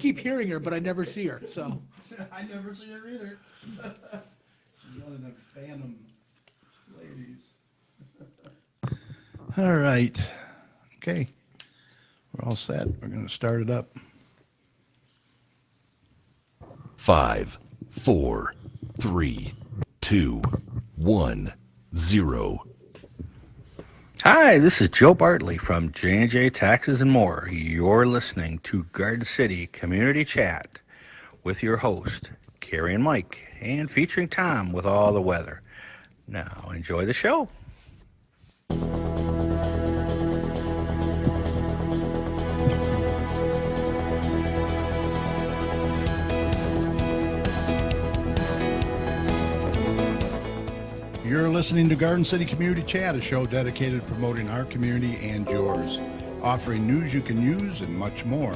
keep hearing her, but I never see her, so. I never see her either. She's one of them phantom ladies. All right. Okay. We're all set. We're going to start it up. 5, 4, 3, 2, 1, 0. Hi, this is Joe Bartley from J&J Taxes and More. You're listening to Garden City Community Chat with your host, Carrie and Mike, and featuring Tom with all the weather. Now, enjoy the show. You're listening to Garden City Community Chat, a show dedicated to promoting our community and yours, offering news you can use and much more.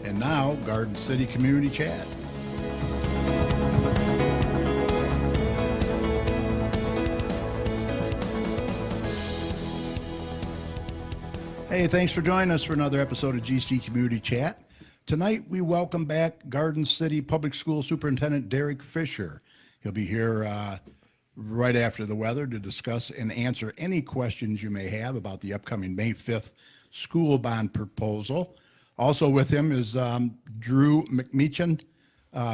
And now, Garden City Community Chat. Hey, thanks for joining us for another episode of GC Community Chat. Tonight, we welcome back Garden City Public School Superintendent Derek Fisher. He'll be here right after the weather to discuss and answer any questions you may have about the upcoming May 5th school bond proposal. Also with him is Drew McMeechan,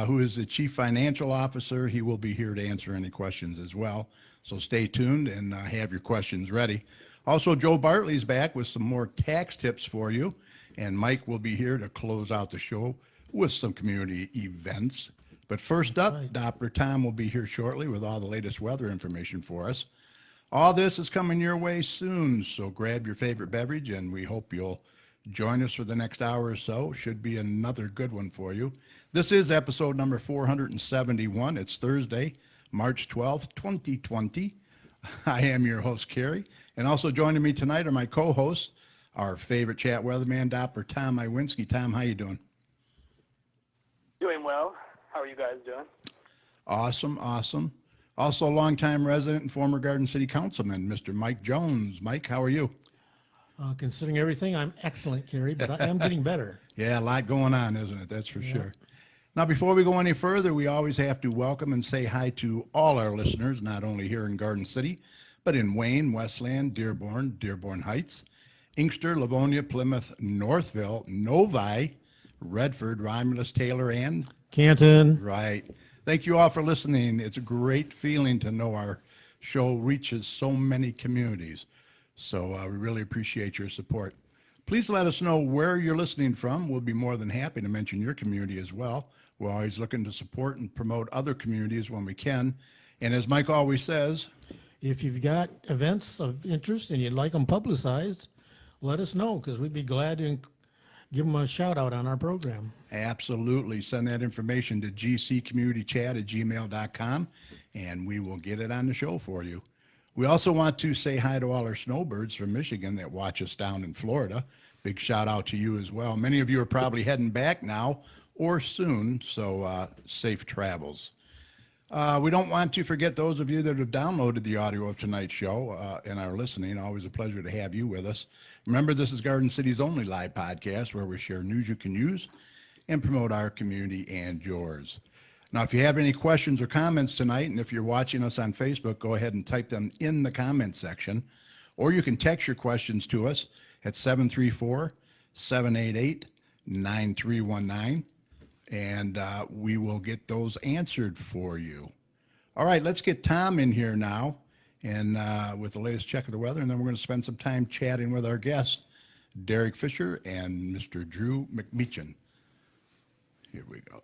who is the Chief Financial Officer. He will be here to answer any questions as well. So stay tuned and have your questions ready. Also, Joe Bartley's back with some more tax tips for you. And Mike will be here to close out the show with some community events. But first up, Doppler Tom will be here shortly with all the latest weather information for us. All this is coming your way soon, so grab your favorite beverage, and we hope you'll join us for the next hour or so. Should be another good one for you. This is episode number 471. It's Thursday, March 12th, 2020. I am your host, Carrie, and also joining me tonight are my co-hosts, our favorite chat weatherman, Doppler Tom Iwinski. Tom, how you doing? Doing well. How are you guys doing? Awesome, awesome. Also a longtime resident and former Garden City Councilman, Mr. Mike Jones. Mike, how are you? Considering everything, I'm excellent, Carrie, but I am getting better. Yeah, a lot going on, isn't it? That's for sure. Now, before we go any further, we always have to welcome and say hi to all our listeners, not only here in Garden City, but in Wayne, Westland, Dearborn Heights, Inkster, Livonia, Plymouth, Northville, Novi, Redford, Romulus, Taylor, and Canton. Right. Thank you all for listening. It's a great feeling to know our show reaches so many communities. So we really appreciate your support. Please let us know where you're listening from. We'll be more than happy to mention your community as well. We're always looking to support and promote other communities when we can. And as Mike always says, If you've got events of interest and you'd like them publicized, let us know, because we'd be glad to give them a shout out on our program. absolutely send that information to gccommunitychat@gmail.com, and we will get it on the show for you. We also want to say hi to all our snowbirds from Michigan that watch us down in Florida. Big shout out to you as well. Many of you are probably heading back now or soon, so safe travels. We don't want to forget those of you that have downloaded the audio of tonight's show and are listening. Always a pleasure to have you with us. Remember, this is Garden City's only live podcast where we share news you can use and promote our community and yours. Now, if you have any questions or comments tonight, and if you're watching us on Facebook, go ahead and type them in the comment section, or you can text your questions to us at 734-788-9319, and we will get those answered for you. All right, let's get Tom in here now, and with the latest check of the weather, and then we're going to spend some time chatting with our guests, Derek Fisher and Mr. Drew McMeechan. Here we go.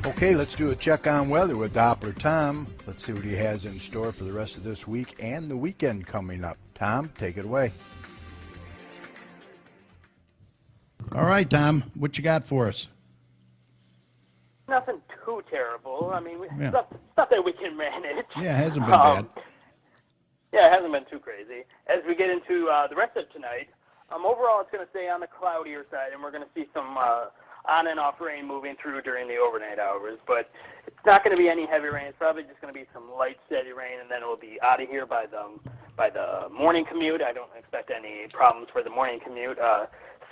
Okay, let's do a check on weather with Doppler Tom. Let's see what he has in store for the rest of this week and the weekend coming up. Tom, take it away. All right, Tom, what you got for us? Nothing too terrible. I mean, Yeah. stuff that we can manage. Yeah, it hasn't been bad. Yeah, it hasn't been too crazy. As we get into the rest of tonight, overall it's going to stay on the cloudier side, and we're going to see some on and off rain moving through during the overnight hours. But it's not going to be any heavy rain. It's probably just going to be some light, steady rain, and then it will be out of here by the by the morning commute. I don't expect any problems for the morning commute.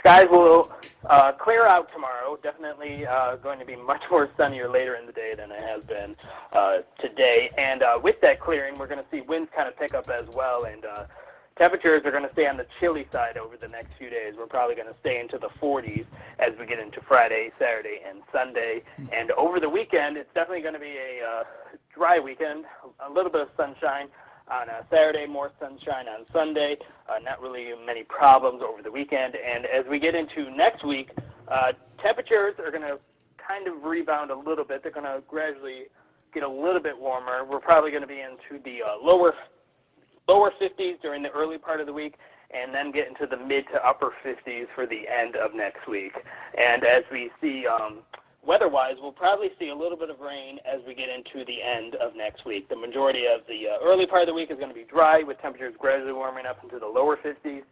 Skies will clear out tomorrow. Definitely going to be much more sunnier later in the day than it has been today. And with that clearing, we're going to see winds kind of pick up as well. And temperatures are going to stay on the chilly side over the next few days. We're probably going to stay into the 40s as we get into Friday, Saturday, and Sunday. And over the weekend, it's definitely going to be a dry weekend, a little bit of sunshine on Saturday, more sunshine on Sunday, not really many problems over the weekend. And as we get into next week, temperatures are going to kind of rebound a little bit. They're going to gradually get a little bit warmer. We're probably going to be into the lower 50s during the early part of the week, and then get into the mid to upper 50s for the end of next week. And as we see weather-wise, we'll probably see a little bit of rain as we get into the end of next week. The majority of the early part of the week is going to be dry, with temperatures gradually warming up into the lower 50s.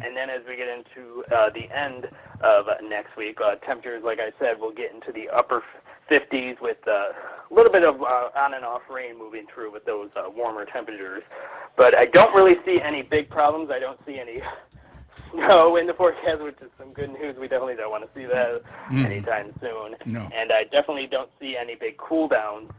And then as we get into the end of next week, temperatures, like I said, will get into the upper 50s with a little bit of on and off rain moving through with those warmer temperatures. But I don't really see any big problems. I don't see any snow in the forecast, which is some good news. We definitely don't want to see that anytime soon. No. And I definitely don't see any big cool downs.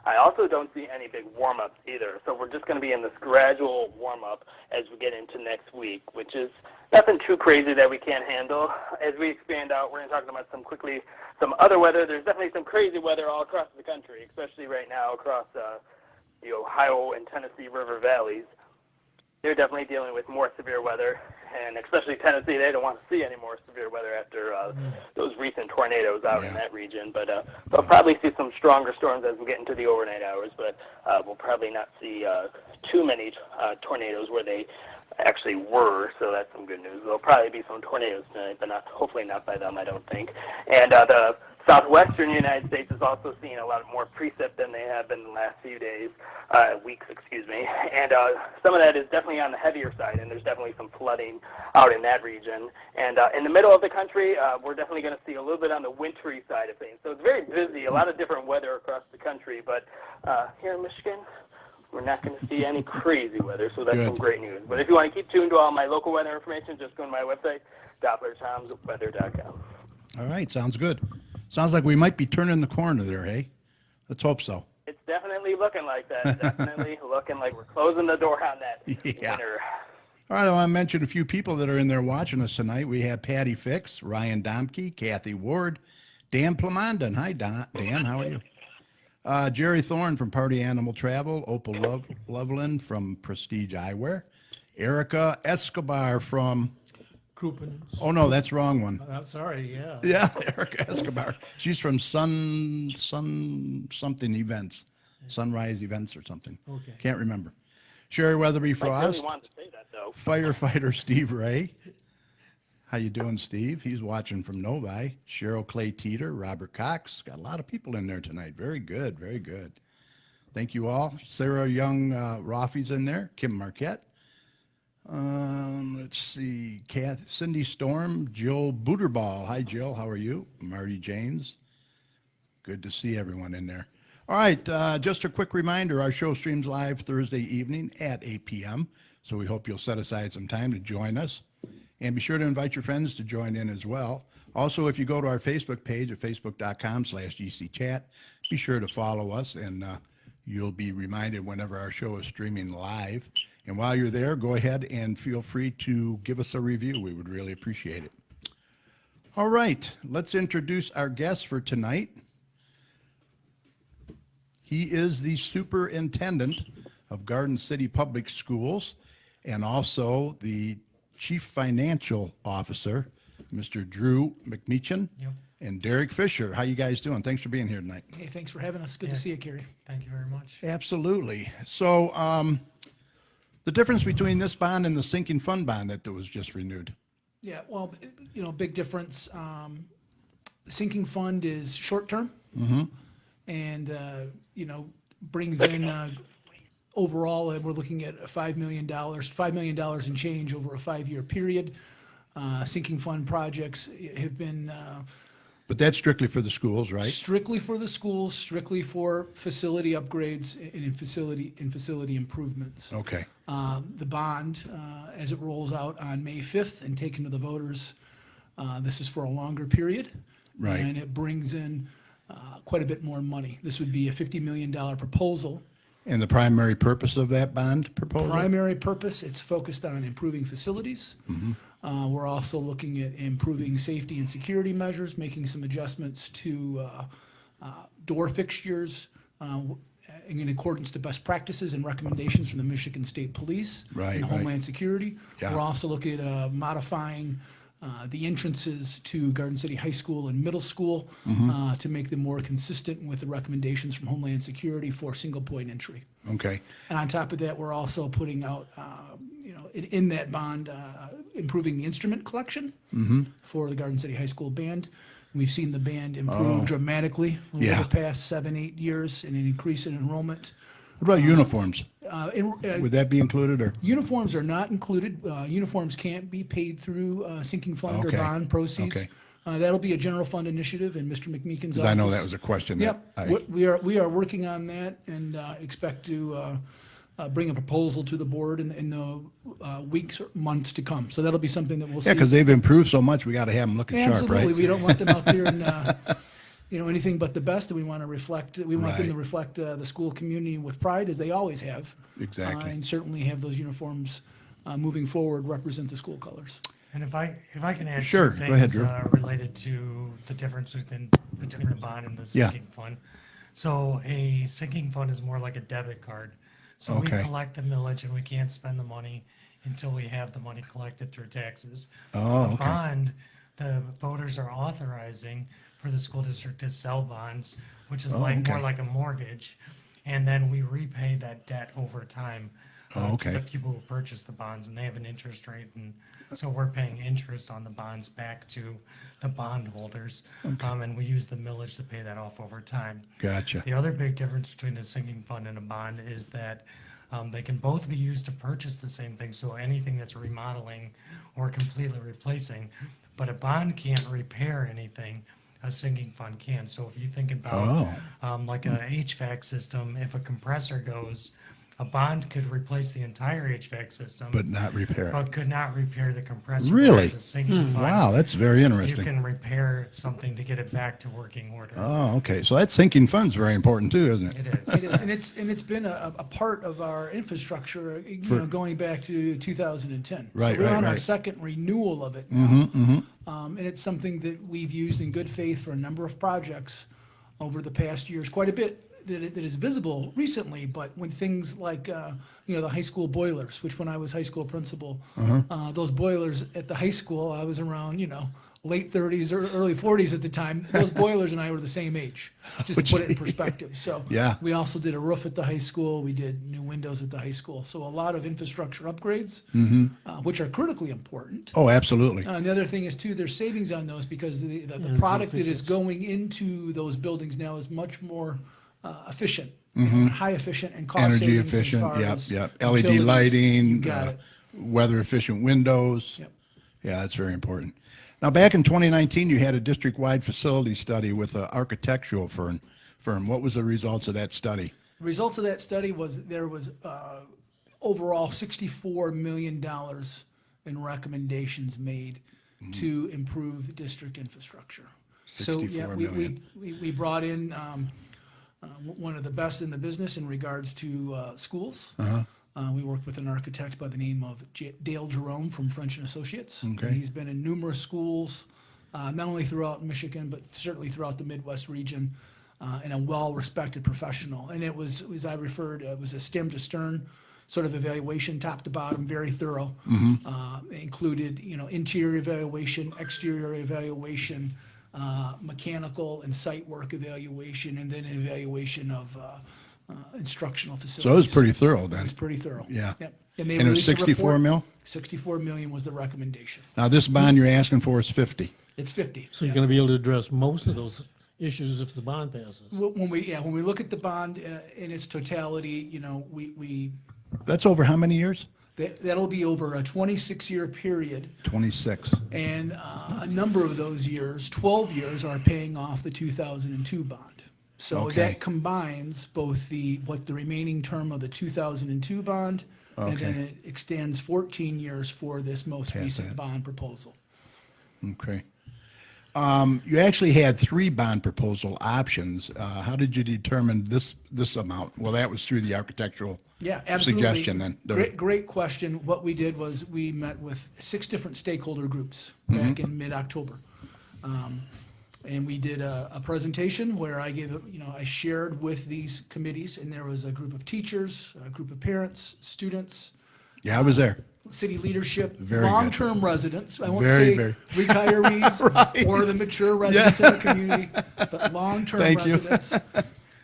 I also don't see any big warm-ups either. So we're just going to be in this gradual warm-up as we get into next week, which is nothing too crazy that we can't handle. As we expand out, we're going to talk about some other weather. There's definitely some crazy weather all across the country, especially right now across the Ohio and Tennessee River valleys. They're definitely dealing with more severe weather, and especially Tennessee, they don't want to see any more severe weather after those recent tornadoes out in that region. But they'll probably see some stronger storms as we get into the overnight hours, but we'll probably not see too many tornadoes where they actually were, so that's some good news. There'll probably be some tornadoes tonight, but hopefully not by them, I don't think. And the southwestern United States is also seeing a lot more precip than they have been in the last few weeks, and some of that is definitely on the heavier side, and there's definitely some flooding out in that region. And in the middle of the country, we're definitely going to see a little bit on the wintry side of things. So it's very busy, a lot of different weather across the country, but here in Michigan, we're not going to see any crazy weather, so that's some great news. But if you want to keep tuned to all my local weather information, just go to my website, DopplerTomsWeather.com. All right, sounds good. Sounds like we might be turning the corner there, hey? Let's hope so. It's definitely looking like that. Definitely looking like we're closing the door on that winter. All right, I want to mention a few people that are in there watching us tonight. We have Patty Fix, Ryan Domke, Kathy Ward, Dan Plamondan. Hi, Dan. How are you? Jerry Thorne from Party Animal Travel, Opal Loveland from Prestige Eyewear, Erica Escobar from... Crouppens. Oh, no, that's the wrong one. Sorry, yeah. Yeah, Erica Escobar. She's from something events, Sunrise Events or something. Okay. Can't remember. Sherry Weatherby I Frost. really wanted to say that, though. Firefighter Steve Ray. How you doing, Steve? He's watching from Novi. Cheryl Clay Teeter, Robert Cox. Got a lot of people in there tonight. Very good, very good. Thank you all. Sarah Young Rafi's in there. Kim Marquette. Let's see. Cindy Storm, Jill Booterball. Hi, Jill. How are you? Marty James. Good to see everyone in there. All right. Just a quick reminder, our show streams live Thursday evening at 8 p.m., so we hope you'll set aside some time to join us. And be sure to invite your friends to join in as well. Also, if you go to our Facebook page at facebook.com/GCChat, be sure to follow us, and you'll be reminded whenever our show is streaming live. And while you're there, go ahead and feel free to give us a review. We would really appreciate it. All right, let's introduce our guest for tonight. He is the superintendent of Garden City Public Schools and also the Chief Financial Officer, Mr. Drew McMeechan, and Derek Fisher. How you guys doing? Thanks for being here tonight. Hey, thanks for having us. Good to see you, Kerry. Thank you very much. Absolutely. So the difference between this bond and the sinking fund bond that was just renewed. Yeah, well, big difference. The sinking fund is short-term and, brings in overall, we're looking at $5 million in change over a 5-year period. Sinking fund projects have been But that's strictly for the schools, right? Strictly for the schools, strictly for facility upgrades and facility improvements. Okay, The bond, as it rolls out on May 5th and taken to the voters, this is for a longer period. Right. And it brings in quite a bit more money. This would be a $50 million proposal. and the primary purpose of that bond proposal? Primary purpose, it's focused on improving facilities. We're also looking at improving safety and security measures, making some adjustments to door fixtures in accordance to best practices and recommendations from the Michigan State Police Right, and right. Homeland Security. Yeah. We're also looking at modifying the entrances to Garden City High School and Middle School to make them more consistent with the recommendations from Homeland Security for single point entry. Okay, And on top of that, we're also putting out, in that bond, improving the instrument collection for the Garden City High School band. We've seen the band improve dramatically over Yeah. the past 7-8 years, and an increase in enrollment. what about uniforms? In- Would that be included, or? Uniforms are not included. Uniforms can't be paid through sinking fund or Okay. bond proceeds. Okay. That'll be a general fund initiative in Mr. McMeekin's office. Because I know that was a question that Yep, I, we are working on that and expect to bring a proposal to the board in the weeks or months to come. So that'll be something that we'll see. yeah, because they've improved so much, we got to have them looking sharp, Absolutely, right? we don't want them out there and, anything but the best, and we want to reflect, we want them to Right. reflect the school community with pride, as they always have. Exactly. And certainly have those uniforms moving forward represent the school colors. And if I can add Sure, some go ahead, things Drew. related to the difference between the bond and the Yeah. sinking fund. So a sinking fund is more like a debit card. So we Okay. collect the millage and we can't spend the money until we have the money collected through taxes. Oh, The okay. bond, the voters are authorizing for the school district to sell bonds, which is more okay. like a mortgage. And then we repay that debt over time Okay. to the people who purchase the bonds, and they have an interest rate, and so we're paying interest on the bonds back to the bondholders, and we use the millage to pay that off over time. Gotcha. The other big difference between a sinking fund and a bond is that they can both be used to purchase the same thing, so anything that's remodeling or completely replacing, but a bond can't repair anything. A sinking fund can. So if you think about like a HVAC system, if a compressor goes, a bond could replace the entire HVAC system, But not repair it. but could not repair the compressor. Really? Whereas a sinking fund, Wow, that's very you interesting. can repair something to get it back to working order. Oh, okay, so that sinking fund's very important too, isn't it? It is. It is, and it's been a part of our infrastructure, going back to 2010. Right, So we're right, on our right. second renewal of it now. And it's something that we've used in good faith for a number of projects over the past years, quite a bit that is visible recently, but when things like, the high school boilers, which when I was high school principal, those boilers at the high school, I was around, late 30s or early 40s at the time. Those boilers and I were the same age, just to put it in perspective. So Yeah. we also did a roof at the high school. We did new windows at the high school. So a lot of infrastructure upgrades, which are critically important. Oh, absolutely. And the other thing is too, there's savings on those because the product that is going into those buildings now is much more efficient, high efficient and cost Energy savings as efficient, far yep, as yep. LED utilities. You lighting, got it. weather efficient windows. Yep. Yeah, that's very important. Now, back in 2019, you had a district-wide facility study with an architectural firm. What was the results of that study? The results of that study was there was overall $64 million in recommendations made to improve the district infrastructure. So, yeah, 64 we million. brought in one of the best in the business in regards to schools. We worked with an architect by the name of Dale Jerome from French and Associates. Okay. He's been in numerous schools, not only throughout Michigan, but certainly throughout the Midwest region, and a well-respected professional. And it was, as I referred, it was a stem to stern sort of evaluation, top to bottom, very thorough. It included, interior evaluation, exterior evaluation, mechanical and site work evaluation, and then an evaluation of instructional facilities. So it was pretty thorough It then. was pretty thorough. Yeah. Yep. And they And it was released a 64 report. mil? 64 million was the recommendation. Now, this bond you're asking for is 50. It's 50. So you're going to be able to address most of those issues if the bond passes. When we look at the bond in its totality, we That's over how many years? that'll be over a 26-year period. 26. And a number of those years, 12 years, are paying off the 2002 bond. So Okay. that combines both what the remaining term of the 2002 bond, and then Okay. it extends 14 years for this most Past recent that. bond proposal. Okay. You actually had 3 bond proposal options. How did you determine this amount? Well, that was through the architectural Yeah, absolutely. suggestion then. Great question. What we did was we met with 6 different stakeholder groups Mm-hmm. back in mid-October. And we did a presentation where I I shared with these committees, and there was a group of teachers, a group of parents, students, Yeah, I was there. city leadership, Very good. long-term residents. I won't Very, say very. retirees or the mature residents of the community, but long-term Thank you. residents.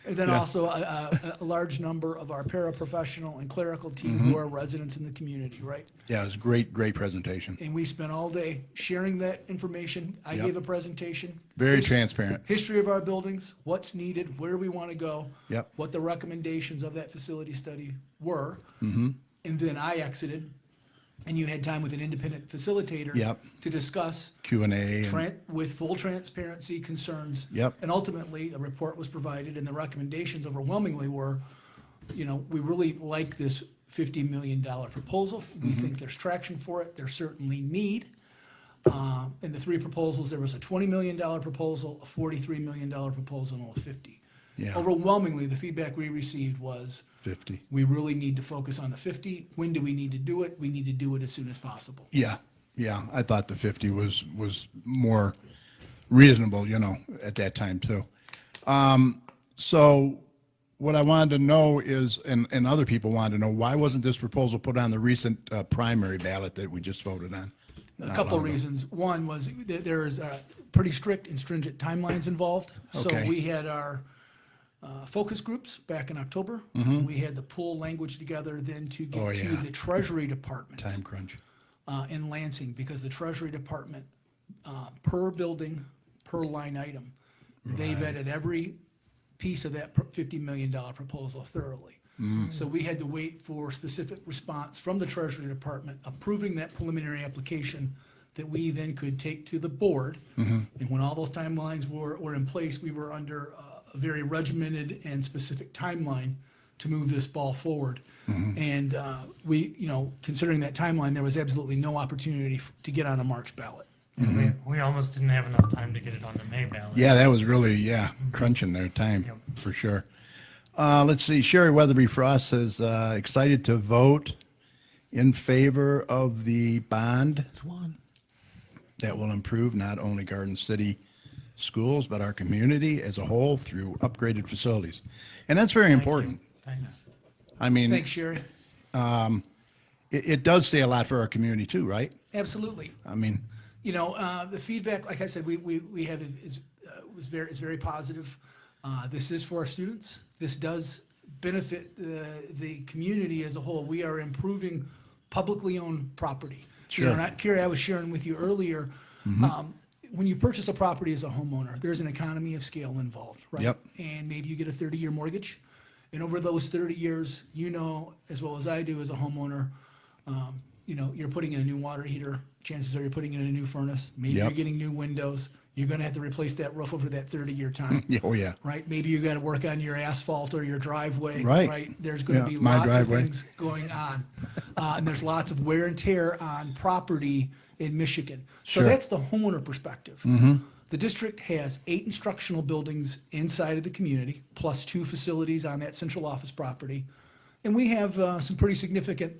And then Yeah. also a large number of our paraprofessional and clerical team Mm-hmm. who are residents in the community, right? Yeah, it was great presentation. And we spent all day sharing that information. I Yep. gave a presentation. Very his- transparent. History of our buildings, what's needed, where we want to go. Yep. What the recommendations of that facility study were. Mm-hmm. And then I exited, and you had time with an independent facilitator. Yep. To discuss Q&A. and- with full transparency concerns. Yep. And ultimately, a report was provided, and the recommendations overwhelmingly were, we really like this $50 million proposal. We Mm-hmm. think there's traction for it. There's certainly need. In the 3 proposals, there was a $20 million proposal, a $43 million proposal, and a $50. Yeah. Overwhelmingly, the feedback we received was, 50. we really need to focus on the 50. When do we need to do it? We need to do it as soon as possible. Yeah, I thought the 50 was more reasonable, at that time too. So what I wanted to know is, and other people wanted to know, why wasn't this proposal put on the recent primary ballot that we just voted on? A Not couple of long ago. reasons. One was there is pretty strict and stringent timelines involved. So Okay. we had our focus groups back in October. We had to pull language together then to get Mm-hmm. Oh, to yeah. the Treasury Department Time crunch. in Lansing, because the Treasury Department, per building, per line item, they vetted every piece of that $50 million proposal thoroughly. So we had to wait for specific response from the Treasury Department approving that preliminary application that we then could take to the board. And when all those timelines were in place, we were under a very regimented and specific timeline to move this ball forward. And we, considering that timeline, there was absolutely no opportunity to get on a March ballot. We almost didn't have enough time to get it on the May ballot. Yeah, that was really, crunching their time, Yep. for sure. Let's see, Sherry Weatherby Frost is excited to vote in favor of the bond It's one. that will improve not only Garden City schools, but our community as a whole through upgraded facilities. And that's very Thank you. important. Thanks. I mean, Thanks, Sherry. it does say a lot for our community too, right? Absolutely. I mean, The feedback, like I said, we have is very positive. This is for our students. This does benefit the community as a whole. We are improving publicly owned property. Sure. Carrie, I was sharing with you earlier, when you purchase a property as a homeowner, there's an economy of scale involved, right? Yep. And maybe you get a 30-year mortgage. And over those 30 years, as well as I do as a homeowner, you're putting in a new water heater. Chances are you're putting in a new furnace. Maybe Yep. you're getting new windows. You're going to have to replace that roof over that 30-year time. yeah, oh yeah, Right? Maybe you got to work on your asphalt or your driveway. Right. There's going to Yeah, be my lots driveway. of things going on. And there's lots of wear and tear on property in Michigan. So Sure. that's the homeowner perspective. The district has 8 instructional buildings inside of the community, plus 2 facilities on that central office property. And we have some pretty significant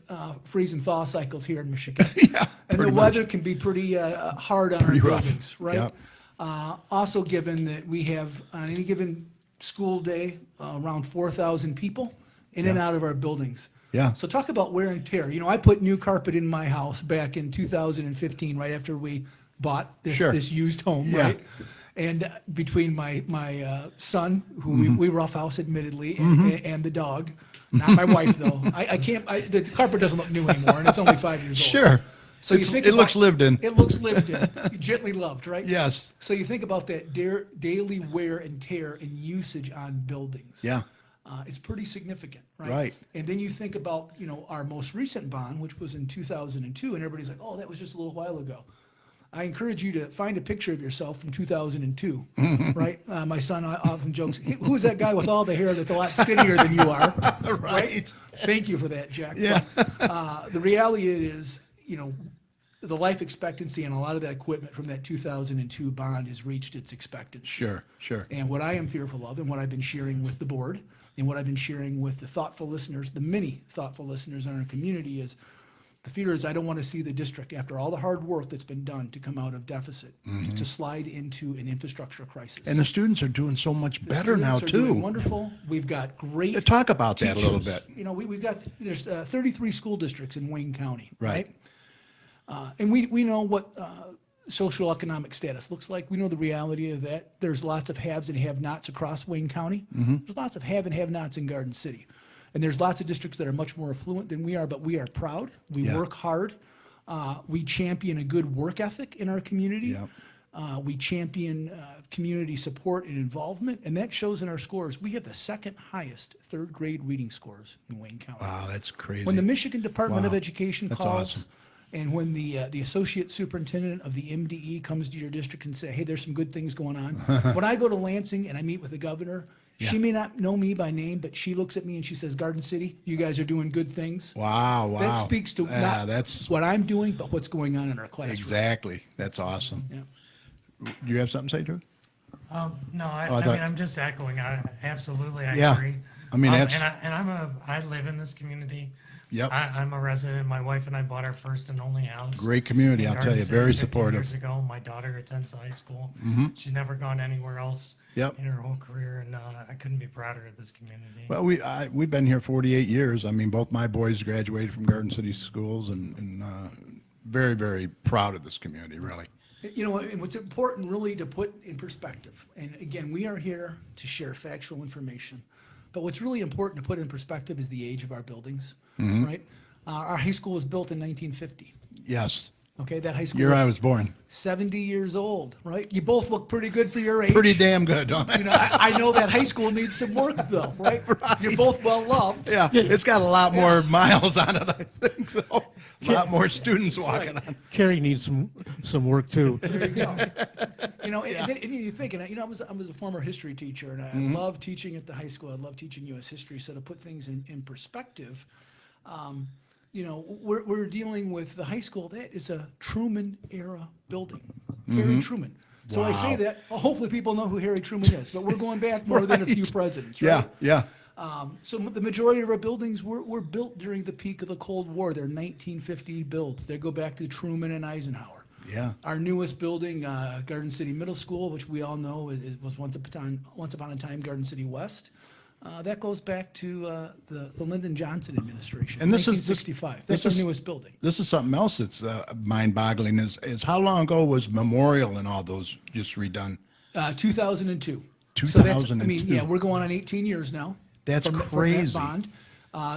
freeze and thaw cycles here in Michigan. yeah. And the pretty much. weather can be pretty hard on Pretty our rough. buildings, right? Yep. Also given that we have, on any given school day, around 4,000 people in and Yeah. out of our buildings. Yeah. So talk about wear and tear. I put new carpet in my house back in 2015, right after we bought Sure. this used home, Yeah. right? And between my son, who Mm-hmm. we roughhouse admittedly, and the dog, not my wife though. I can't. The carpet doesn't look new anymore, and it's only 5 years old. Sure. So you It's- think it looks lived in. It looks lived in, gently loved, right? Yes. So you think about that daily wear and tear and usage on buildings. Yeah. It's pretty significant, right? Right. And then you think about, our most recent bond, which was in 2002, and everybody's like, oh, that was just a little while ago. I encourage you to find a picture of yourself from 2002, right? My son often jokes, who's that guy with all the hair that's a lot skinnier than you are? Right? Thank you for that, Jack. Yeah. But, the reality is, the life expectancy and a lot of that equipment from that 2002 bond has reached its expectancy. Sure. And what I am fearful of, and what I've been sharing with the board, and what I've been sharing with the thoughtful listeners, the many thoughtful listeners in our community, is the fear is I don't want to see the district, after all the hard work that's been done to come out of deficit, to slide into an infrastructure crisis. And the students are doing so much The better now, students are doing too. Wonderful. We've got great Talk about that a little teachers. bit. We've got, there's 33 school districts in Wayne County, Right. right? And we know what social economic status looks like. We know the reality of that. There's lots of haves and have-nots across Wayne County. There's lots of have and have-nots in Garden City. And there's lots of districts that are much more affluent than we are, but we are proud. We Yeah. work hard. We champion a good work ethic in our community. Yep. We champion community support and involvement, and that shows in our scores. We have the second highest third grade reading scores in Wayne County. Wow, that's crazy. When the Michigan Department of Wow. Education That's calls, awesome. and when the associate superintendent of the MDE comes to your district and say, hey, there's some good things going on. When I go to Lansing and I meet with the governor, she may not know me by name, but she looks at me and she says, Garden City, you guys are doing good things. Wow. That speaks to not that's what I'm doing, but what's going on in our classroom. exactly. That's awesome. Yeah. Do you have something to say, Drew? No, I I thought- mean, I'm just echoing. Absolutely, I Yeah. agree. I mean, that's- I live in this community. Yep. I'm a resident. My wife and I bought our first and only house. Great community, in I'll tell Garden you. City Very 15 supportive. Years ago, my daughter attends high school. She's never gone anywhere else Yep. in her whole career, and I couldn't be prouder of this community. Well, we've been here 48 years. I mean, both my boys graduated from Garden City schools, and very, very proud of this community, really. And what's important really to put in perspective, and again, we are here to share factual information, but what's really important to put in perspective is the age of our buildings, right? Our high school was built in 1950. Yes. Okay, that high school Year I is was born. 70 years old, right? You both look pretty good for your age. Pretty damn good, don't I? I know that high school needs some work though, right? You're both well loved. Yeah, it's got a lot more miles on it, I think, though. A lot more students walking on. Carrie needs some work too. There you go. And you think, and I was a former history teacher, and I love teaching at the high school. I love teaching U.S. history. So to put things in perspective, we're dealing with the high school. That is a Truman era building, Harry Truman. So I say Wow. that, hopefully people know who Harry Truman is, but we're going back more than a few presidents, right? Yeah. So the majority of our buildings were built during the peak of the Cold War. They're 1950 builds. They go back to Truman and Eisenhower. Yeah. Our newest building, Garden City Middle School, which we all know was once upon a time Garden City West. That goes back to the Lyndon Johnson administration, And this is- 1965. this That's is- our newest building. This is something else that's mind-boggling is how long ago was Memorial and all those just redone? 2002. So that's, 2002. we're going on 18 years now. That's from that crazy. bond.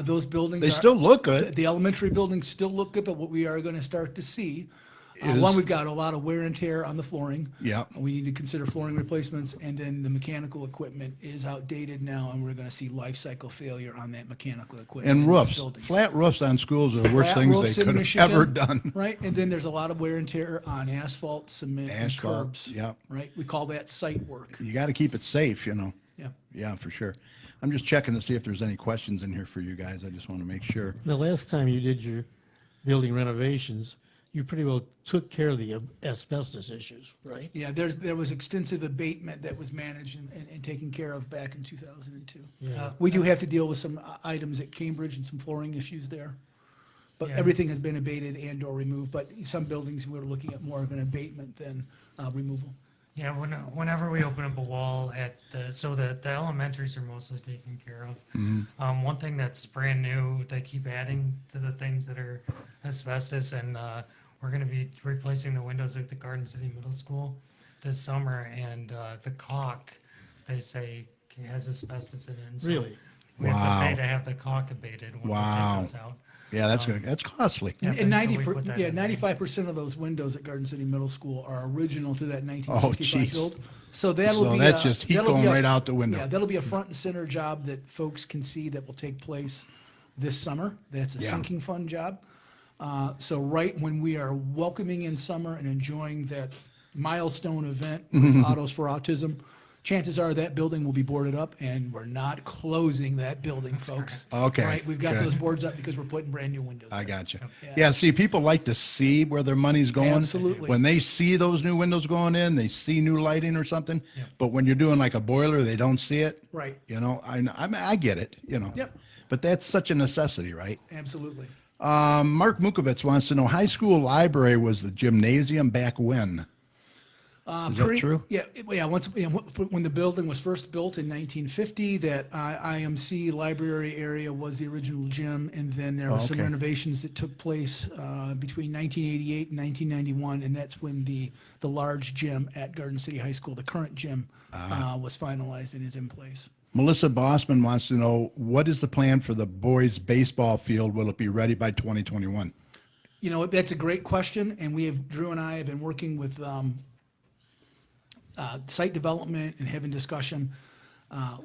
Those buildings They still look good. The elementary buildings still look good, but what we are going to start to see, Is- one, we've got a lot of wear and tear on the flooring. Yeah. We need to consider flooring replacements, and then the mechanical equipment is outdated now, and we're going to see life cycle failure on that mechanical equipment. And in those roofs. buildings. Flat roofs on schools are the worst Flat things roofs they in could have Michigan, ever done. Right, and then there's a lot of wear and tear on asphalt, cement, Asphalt, and curbs. yep. Right, we call that site work. You got to keep it safe, Yeah. Yeah, for sure. I'm just checking to see if there's any questions in here for you guys. I just want to make sure. The last time you did your building renovations, you pretty well took care of the asbestos issues, right? Yeah, there was extensive abatement that was managed and taken care of back in 2002. Yeah. We do have to deal with some items at Cambridge and some flooring issues there. But Yeah. everything has been abated and or removed, but some buildings we're looking at more of an abatement than removal. Yeah, whenever we open up a wall the elementaries are mostly taken care of. One thing that's brand new, they keep adding to the things that are asbestos, and we're going to be replacing the windows at the Garden City Middle School this summer, and the caulk, they say, has asbestos in it. And so Really? We have to Wow. pay to have the caulk abated when Wow. we take those out. Yeah, that's costly. Yeah, And so we put that in. 95% of those windows at Garden City Middle School are original to that 1965 geez. build. So that'll So be that's just heat that'll be going right out the window. Yeah, that'll be a front and center job that folks can see that will take place this summer. That's a Yeah. sinking fund job. So right when we are welcoming in summer and enjoying that milestone event Mm-hmm. with Autos for Autism, chances are that building will be boarded up, and we're not closing that building, folks. Okay, Right, we've got good. those boards up because we're putting brand new windows I in. got you. Yeah. Yeah, see, people like to see where their money's going. Absolutely. When they see those new windows going in, they see new lighting or something. But when you're doing like a boiler, they don't see it. Right. You know, I get it, you know. Yep. But that's such a necessity, right? Absolutely. Mark Mukovitz wants to know, high school library was the gymnasium back when? Is that true? Yeah, when the building was first built in 1950, that IMC library area was the original gym, and then there were some okay. renovations that took place between 1988 and 1991, and that's when the large gym at Garden City High School, the current gym, was finalized and is in place. Melissa Bossman wants to know, what is the plan for the boys' baseball field? Will it be ready by 2021? You know, that's a great question, and Drew and I have been working with site development and having discussion.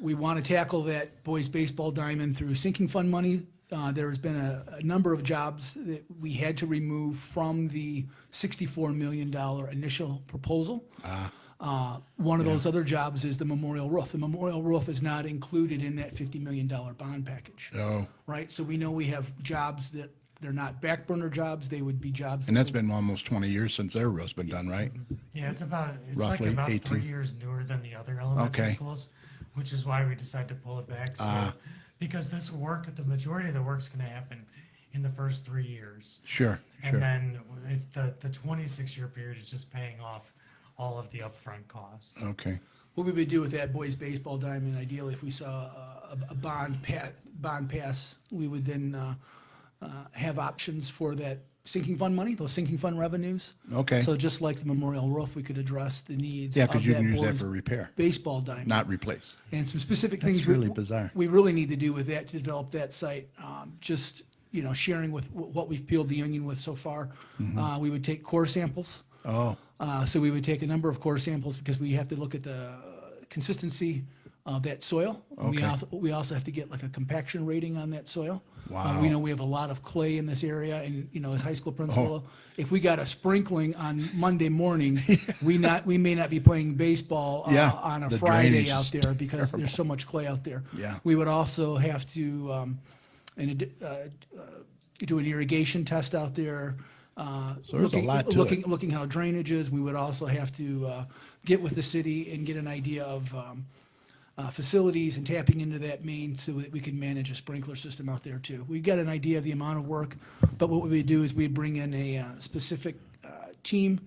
We want to tackle that boys' baseball diamond through sinking fund money. There has been a number of jobs that we had to remove from the $64 million initial proposal. One of those other jobs is the memorial roof. The memorial roof is not included in that $50 million bond package. Oh. Right, so we know we have jobs that they're not back burner jobs, they would be jobs. And that that's been almost 20 years since their roof's been done, right? Yeah, it's Roughly like about 3 18. years newer than the other elementary Okay. schools, which is why we decided to pull it back. So, because this work, the majority of the work's going to happen in the first 3 years. Sure, And sure. then it's the 26-year period is just paying off all of the upfront costs. Okay. What we would do with that boys' baseball diamond, ideally, if we saw a bond pass, we would then have options for that sinking fund money, those sinking fund revenues. Okay. So just like the memorial roof, we could address the needs Yeah, of because you that can use that boys' for repair, baseball diamond. not replace. And some specific That's things really bizarre. we really need to do with that to develop that site. Just, you know, sharing with what we've peeled the onion with so far. We would take core samples. Oh, So we would take a number of core samples because we have to look at the consistency of that soil. Okay. We also have to get like a compaction rating on that soil. Wow. We know we have a lot of clay in this area, and, you know, as high school principal, Oh. if we got a sprinkling on Monday morning, we may not be playing baseball Yeah, on a the Friday drainage out is there because there's so much clay out there. Yeah. We would also have to do an irrigation test out there. So there's a looking, lot to looking, it. looking how drainage is. We would also have to get with the city and get an idea of facilities and tapping into that main so that we can manage a sprinkler system out there too. We got an idea of the amount of work, but what we would do is we'd bring in a specific team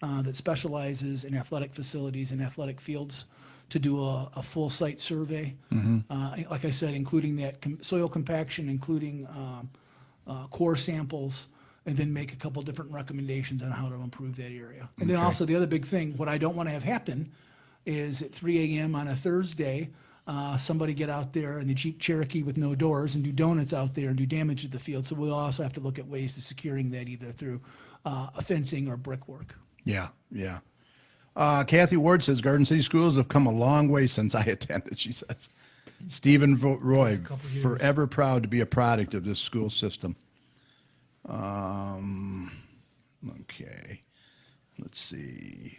that specializes in athletic facilities and athletic fields to do a full site survey. Like I said, including that soil compaction, including core samples, and then make a couple different recommendations on how to improve that area. And then also the other big thing, what I don't want to have happen is at 3 a.m. on a Thursday, somebody get out there in a Jeep Cherokee with no doors and do donuts out there and do damage to the field. So we'll also have to look at ways to securing that either through fencing or brickwork. yeah, yeah. Kathy Ward says Garden City Schools have come a long way since I attended, she says. Stephen Roy, Couple years. forever proud to be a product of this school system. Okay, let's see.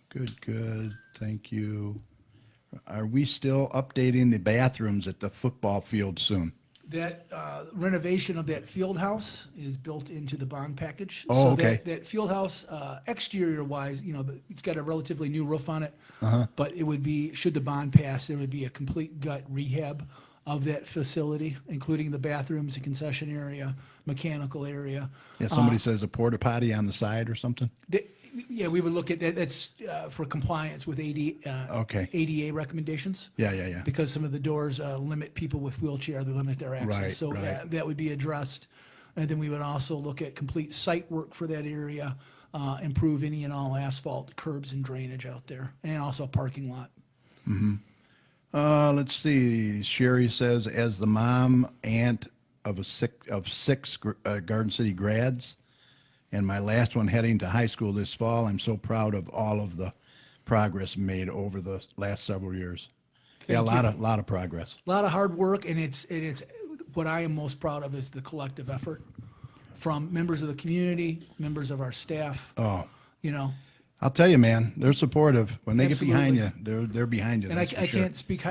Good, thank you. Are we still updating the bathrooms at the football field soon? That renovation of that field house is built into the bond package. Oh, So okay. that field house, exterior-wise, you know, it's got a relatively new roof on it. But it would be, should the bond pass, there would be a complete gut rehab of that facility, including the bathrooms, the concession area, mechanical area. Yeah, somebody says a porta potty on the side or something? Yeah, we would look at that, that's for compliance with Okay. ADA recommendations. Yeah. Because some of the doors limit people with wheelchair, they limit their access. Right, So right. that would be addressed. And then we would also look at complete site work for that area, improve any and all asphalt, curbs and drainage out there, and also a parking lot. Let's see. Sherry says, as the aunt of six Garden City grads, and my last one heading to high school this fall, I'm so proud of all of the progress made over the last several years. Yeah, a lot of progress. A lot of hard work, and it's what I am most proud of is the collective effort from members of the community, members of our staff, Oh, you know. I'll tell you, man, they're supportive. When they get behind you, Absolutely. they're behind you. And I That's for sure. can't speak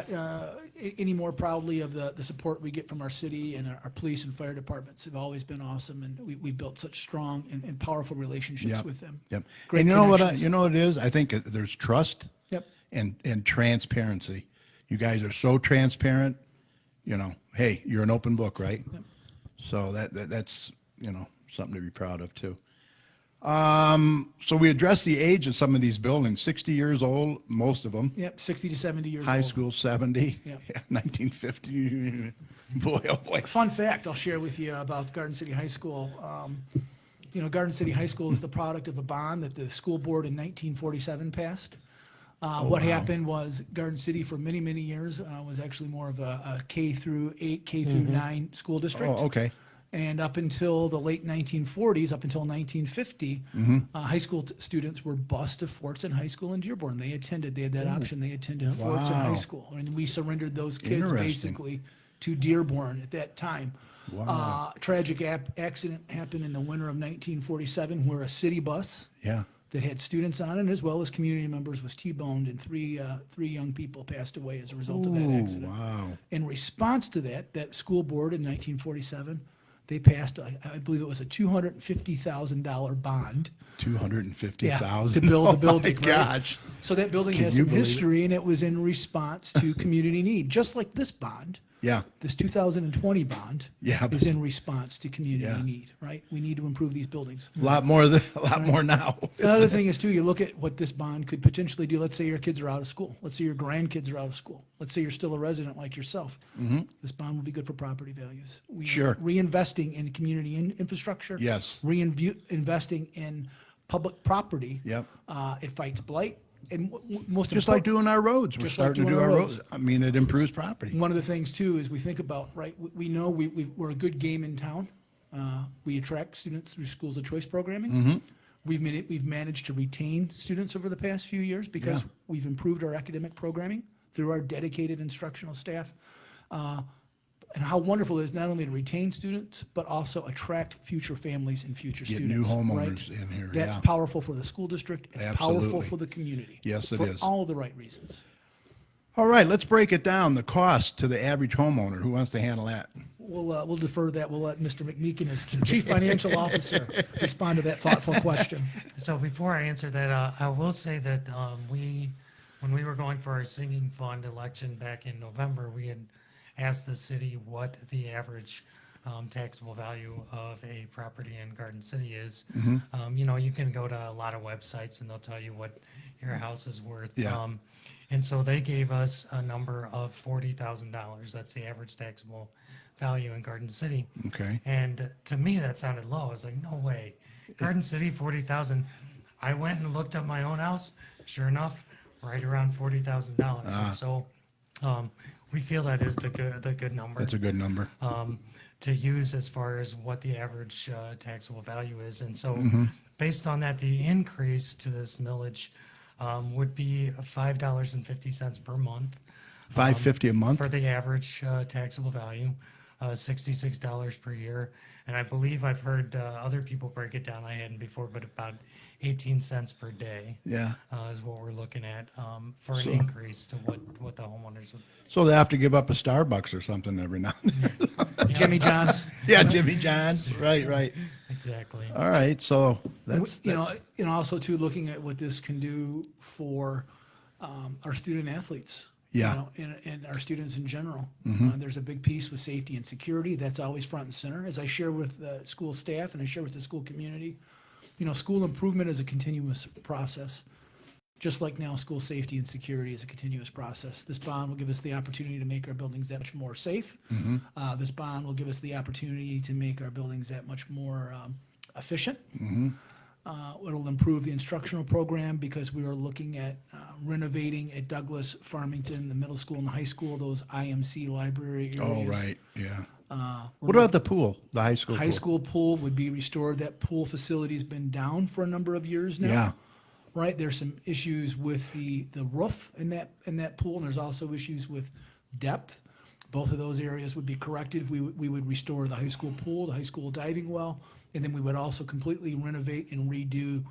any more proudly of the support we get from our city, and our police and fire departments have always been awesome, and we built such strong and powerful relationships Yep. with them. Yep. Great And you know what? connections. You know what it is? I think there's trust. Yep. And transparency. You guys are so transparent. You know, hey, you're an open book, right? So that's something to be proud of too. So we addressed the age of some of these buildings. 60 years old, most of them. Yep, 60 to 70 years High old. school 70. Yep. Yeah, 1950. Boy, oh boy. Fun fact I'll share with you about Garden City High School. Garden City High School is the product of a bond that the school board in 1947 passed. What happened was Garden City for many, many years was actually more of a K through 8, K through 9 school district. Oh, okay. And up until the late 1940s, up until 1950, high school students were bused to Fortson High School in Dearborn. They had that option. They attended Fortson High Wow. School. And we surrendered those kids Interesting. basically to Dearborn at that time. Wow. Tragic accident happened in the winter of 1947 where a city bus Yeah. that had students on it as well as community members was T-boned, and three young people passed away as a result of that Ooh, accident. wow. In response to that school board in 1947, they passed, I believe it was a $250,000 bond. 250,000. To build the building. Oh my right? gosh. So that building Can has you some believe it? history, and it was in response to community need, just like this bond. Yeah. This 2020 bond Yeah, is but- in response to community Yeah. need, right? We need to improve these buildings. A lot more now. The other thing is too, you look at what this bond could potentially do. Let's say your kids are out of school. Let's say your grandkids are out of school. Let's say you're still a resident like yourself. This bond will be good for property values. We are Sure. Reinvesting in community infrastructure. Yes. Investing in public property. Yep. It fights blight. And most Just like important- doing our roads. We're Just like starting to doing do our our roads. roads. I mean, it improves property. One of the things too is we think about, right, we know we're a good game in town. We attract students through schools of choice programming. We've managed to retain students over the past few years because Yeah. we've improved our academic programming through our dedicated instructional staff. And how wonderful it is not only to retain students, but also attract future families and future Get students. new right? homeowners in here, That's yeah. powerful for the school district. It's powerful Absolutely. for the community. Yes, it for is. all the right reasons. All right, let's break it down. The cost to the average homeowner. Who wants to handle that? We'll defer that. We'll let Mr. McMeekin, as Chief Financial Officer, respond to that thoughtful question. So before I answer that, I will say that when we were going for our singing fund election back in November, we had asked the city what the average taxable value of a property in Garden City is. You can go to a lot of websites and they'll tell you what your house is worth. Yeah. And so they gave us a number of $40,000. That's the average taxable value in Garden City. Okay. And to me, that sounded low. I was like, no way. Garden City, 40,000. I went and looked up my own house. Sure enough, right around $40,000. And so we feel that is the good number That's a good number. to use as far as what the average taxable value is. And so based on that, the increase to this millage would be $5.50 per month. $5.50 a month? For the average taxable value, $66 per year. And I believe I've heard other people break it down, I hadn't before, but about 18 cents per day Yeah. is what we're looking at for an increase to what the homeowners would. So they have to give up a Starbucks or something every now and then. Jimmy John's. Yeah, Jimmy John's. Right. Exactly. All right, so And that's, also too, looking at what this can do for our student athletes. Yeah. And our students in general. There's a big piece with safety and security. That's always front and center. As I share with the school staff and I share with the school community, school improvement is a continuous process. Just like now, school safety and security is a continuous process. This bond will give us the opportunity to make our buildings that much more safe. This bond will give us the opportunity to make our buildings that much more efficient. It'll improve the instructional program because we are looking at renovating at Douglas, Farmington, the middle school and high school, those IMC library areas. oh, right, yeah. What about the pool, the high school pool? High school pool would be restored. That pool facility's been down for a number of years now. Yeah. Right, there's some issues with the roof in that pool, and there's also issues with depth. Both of those areas would be corrected. We would restore the high school pool, the high school diving well, And then we would also completely renovate and redo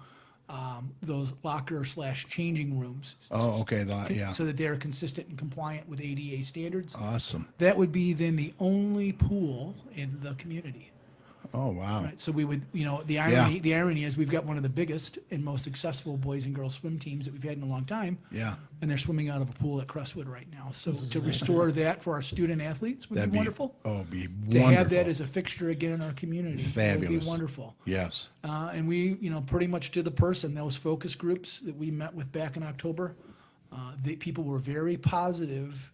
those locker/changing rooms. Oh, okay, yeah, So that they're consistent and compliant with ADA standards. awesome. That would be then the only pool in the community. Oh, wow. Right, so we would, the Yeah. irony is we've got one of the biggest and most successful boys and girls swim teams that we've had in a long time. Yeah. And they're swimming out of a pool at Crestwood right now. So to restore that for our student athletes would That'd be wonderful. be To have that wonderful. as a fixture again in our community would Fabulous. be wonderful. Yes. And we, pretty much to the person, those focus groups that we met with back in October, the people were very positive,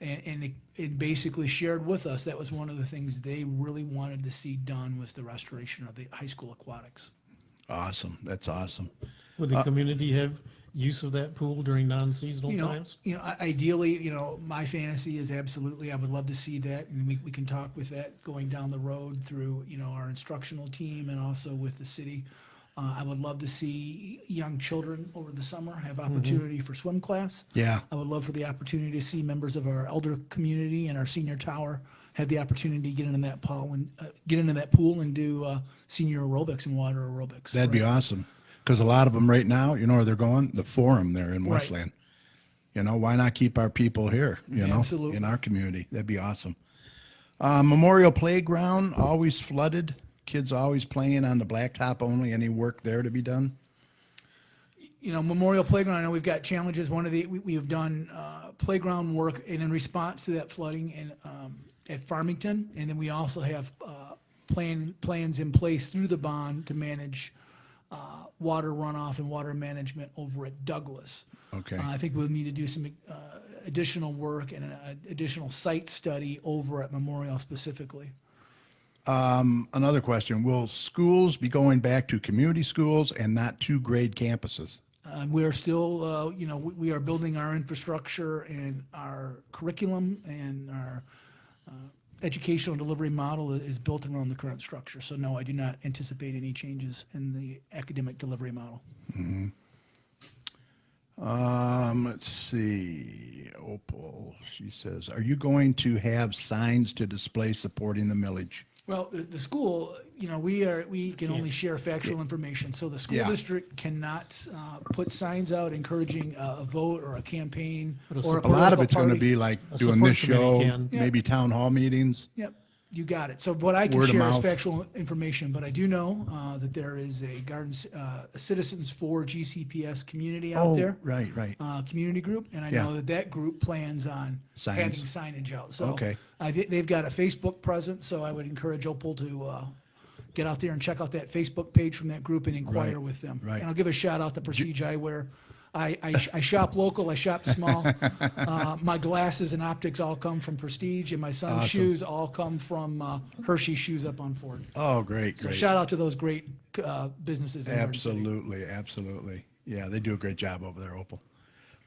and basically shared with us that was one of the things they really wanted to see done was the restoration of the high school aquatics. Awesome. That's awesome. Would the community have use of that pool during non-seasonal times? Ideally, my fantasy is absolutely, I would love to see that, and we can talk with that going down the road through, our instructional team and also with the city. I would love to see young children over the summer have opportunity for swim class. Yeah. I would love for the opportunity to see members of our elder community and our senior tower have the opportunity to get into that pool and do senior aerobics and water aerobics. That'd be right? awesome. Because a lot of them right now, where they're going? The Forum there in Right. Westland. Why not keep our people here, Absolutely. in our community? That'd be awesome. Memorial Playground, always flooded. Kids always playing on the blacktop only. Any work there to be done? Memorial Playground, I know we've got challenges. We have done playground work in response to that flooding at Farmington. And then we also have plans in place through the bond to manage water runoff and water management over at Douglas. Okay. I think we'll need to do some additional work and an additional site study over at Memorial specifically. Another question, will schools be going back to community schools and not two-grade campuses? We are still, we are building our infrastructure and our curriculum and our educational delivery model is built around the current structure. So no, I do not anticipate any changes in the academic delivery model. Let's see, Opal, she says, are you going to have signs to display supporting the millage? Well, the school, we can only share factual information. So the school Yeah. district cannot put signs out encouraging a vote or a campaign But or A lot of political it's going to party. be like A doing support this show, committee can. Yeah. maybe town hall meetings. Yep, you got it. So what I can Word of share is mouth. factual information, but I do know that there is a Citizens for GCPS community out there. Right, right. Community group, and I Yeah. know that group plans on Signs. having signage out. So Okay. they've got a Facebook presence, so I would encourage Opal to get out there and check out that Facebook page from that group and inquire Right, with them. right. And I'll give a shout out to Prestige Eyewear. I shop local, I shop small. My glasses and optics all come from Prestige, and my son's Awesome. shoes all come from Hershey Shoes up on Ford. Oh, great, So great. shout out to those great businesses in Garden City. Absolutely, absolutely. Yeah, they do a great job over there, Opal.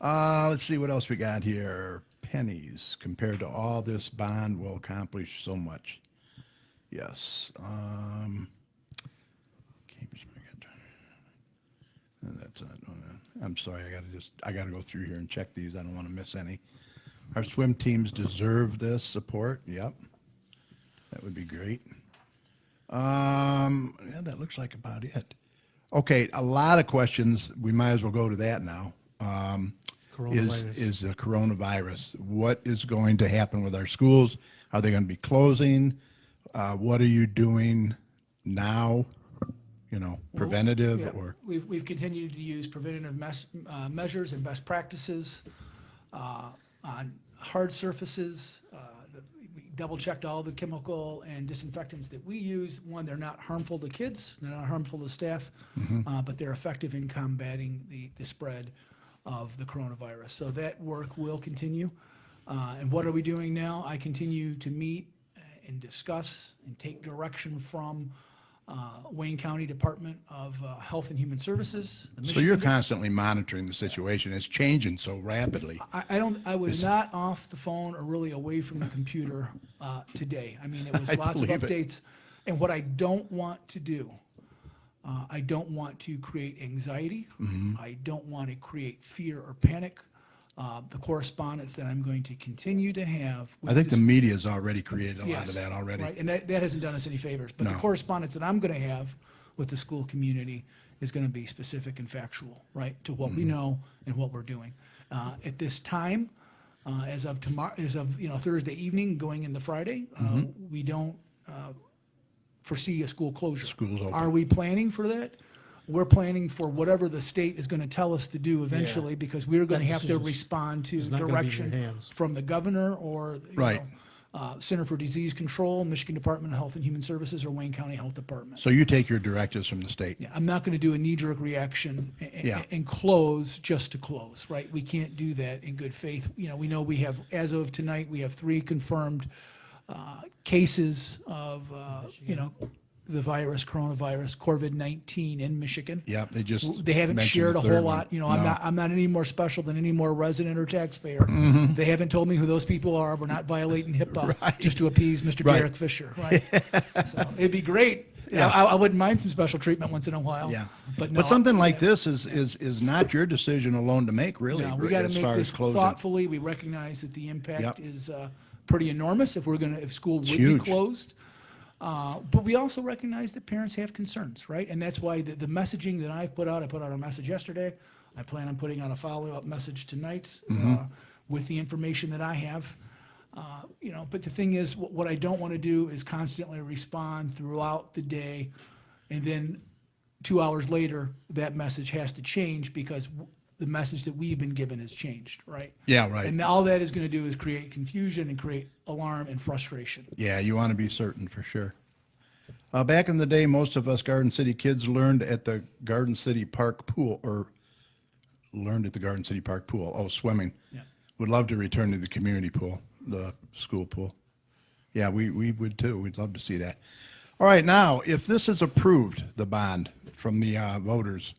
Let's see what else we got here. Pennies compared to all this bond will accomplish so much. Yes. That's not, I'm sorry, I gotta go through here and check these. I don't want to miss any. Our swim teams deserve this support. Yep. That would be great. Yeah, that looks like about it. Okay, a lot of questions. We might as well go to that now. Coronavirus. Is the coronavirus. What is going to happen with our schools? Are they going to be closing? What are you doing now? Preventative Yeah, or? we've continued to use preventative measures and best practices on hard surfaces. We double-checked all the chemical and disinfectants that we use. One, they're not harmful to kids, they're not harmful to staff, but they're effective in combating the spread of the coronavirus. So that work will continue. And what are we doing now? I continue to meet and discuss and take direction from Wayne County Department of Health and Human Services. the So you're Michigan- constantly monitoring the situation. It's changing so rapidly. I was not off the phone or really away from the computer today. I mean, it was I lots of believe it. updates. And what I don't want to do, I don't want to create anxiety. Mm-hmm. I don't want to create fear or panic. The correspondence that I'm going to continue to have. with I think the this- media's already created a lot Yes, of that already. Right, and that hasn't done us any favors. But the No. correspondence that I'm going to have with the school community is going to be specific and factual, right, to what Mm-hmm. we know and what we're doing. At this time, as of tomorrow, Thursday evening, going into Friday, Mm-hmm. we don't foresee a school closure. School's open. Are we planning for that? We're planning for whatever the state is going to tell us to do eventually, because we're going to That have to decision's- respond to is not gonna be in your direction hands. from the governor or, Right. Center for Disease Control, Michigan Department of Health and Human Services, or Wayne County Health Department. So you take your directives from the state. Yeah, I'm not going to do a knee-jerk reaction Yeah. and close just to close, right? We can't do that in good faith. We know we have, as of tonight, we have 3 confirmed cases of, the coronavirus, COVID-19 in Michigan. Yep, they just. They haven't mentioned shared the a third whole one. lot. No. I'm not any more special than any more resident or taxpayer. They haven't told me who those people are. We're not violating HIPAA Right. just to appease Mr. Right. Derek Fisher, right? So it'd be great. Yeah. I wouldn't mind some special treatment once in a while. Yeah. But no. But something like this is not your decision alone to make, really, No, we got to as make far this as closing. thoughtfully. We recognize that the impact Yep. is pretty enormous if school would be huge. closed. But we also recognize that parents have concerns, right? And that's why the messaging that I put out a message yesterday. I plan on putting out a follow-up message tonight with the information that I have. But the thing is, what I don't want to do is constantly respond throughout the day, and then 2 hours later, that message has to change because the message that we've been given has changed, right? Yeah, right. And all that is going to do is create confusion and create alarm and frustration. Yeah, you want to be certain for sure. Back in the day, most of us Garden City kids learned at the Garden City Park pool, swimming. Yeah. Would love to return to the community pool, the school pool. Yeah, we would too. We'd love to see that. All right, now, if this is approved, the bond from the voters,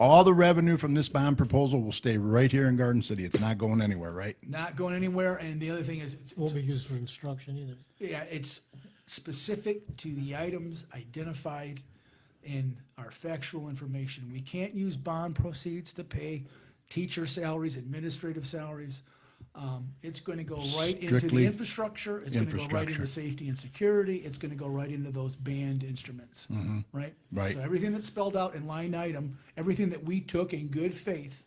all the revenue from this bond proposal will stay right here in Garden City. It's not going anywhere, right? Not going anywhere, and the other thing is, Won't be used for instruction either. it's specific to the items identified in our factual information. We can't use bond proceeds to pay teacher salaries, administrative salaries. It's going to go right into the Strictly infrastructure. It's going to go right infrastructure. into safety and security. It's going to go right into those banned instruments, right? Right. So everything that's spelled out in line item, everything that we took in good faith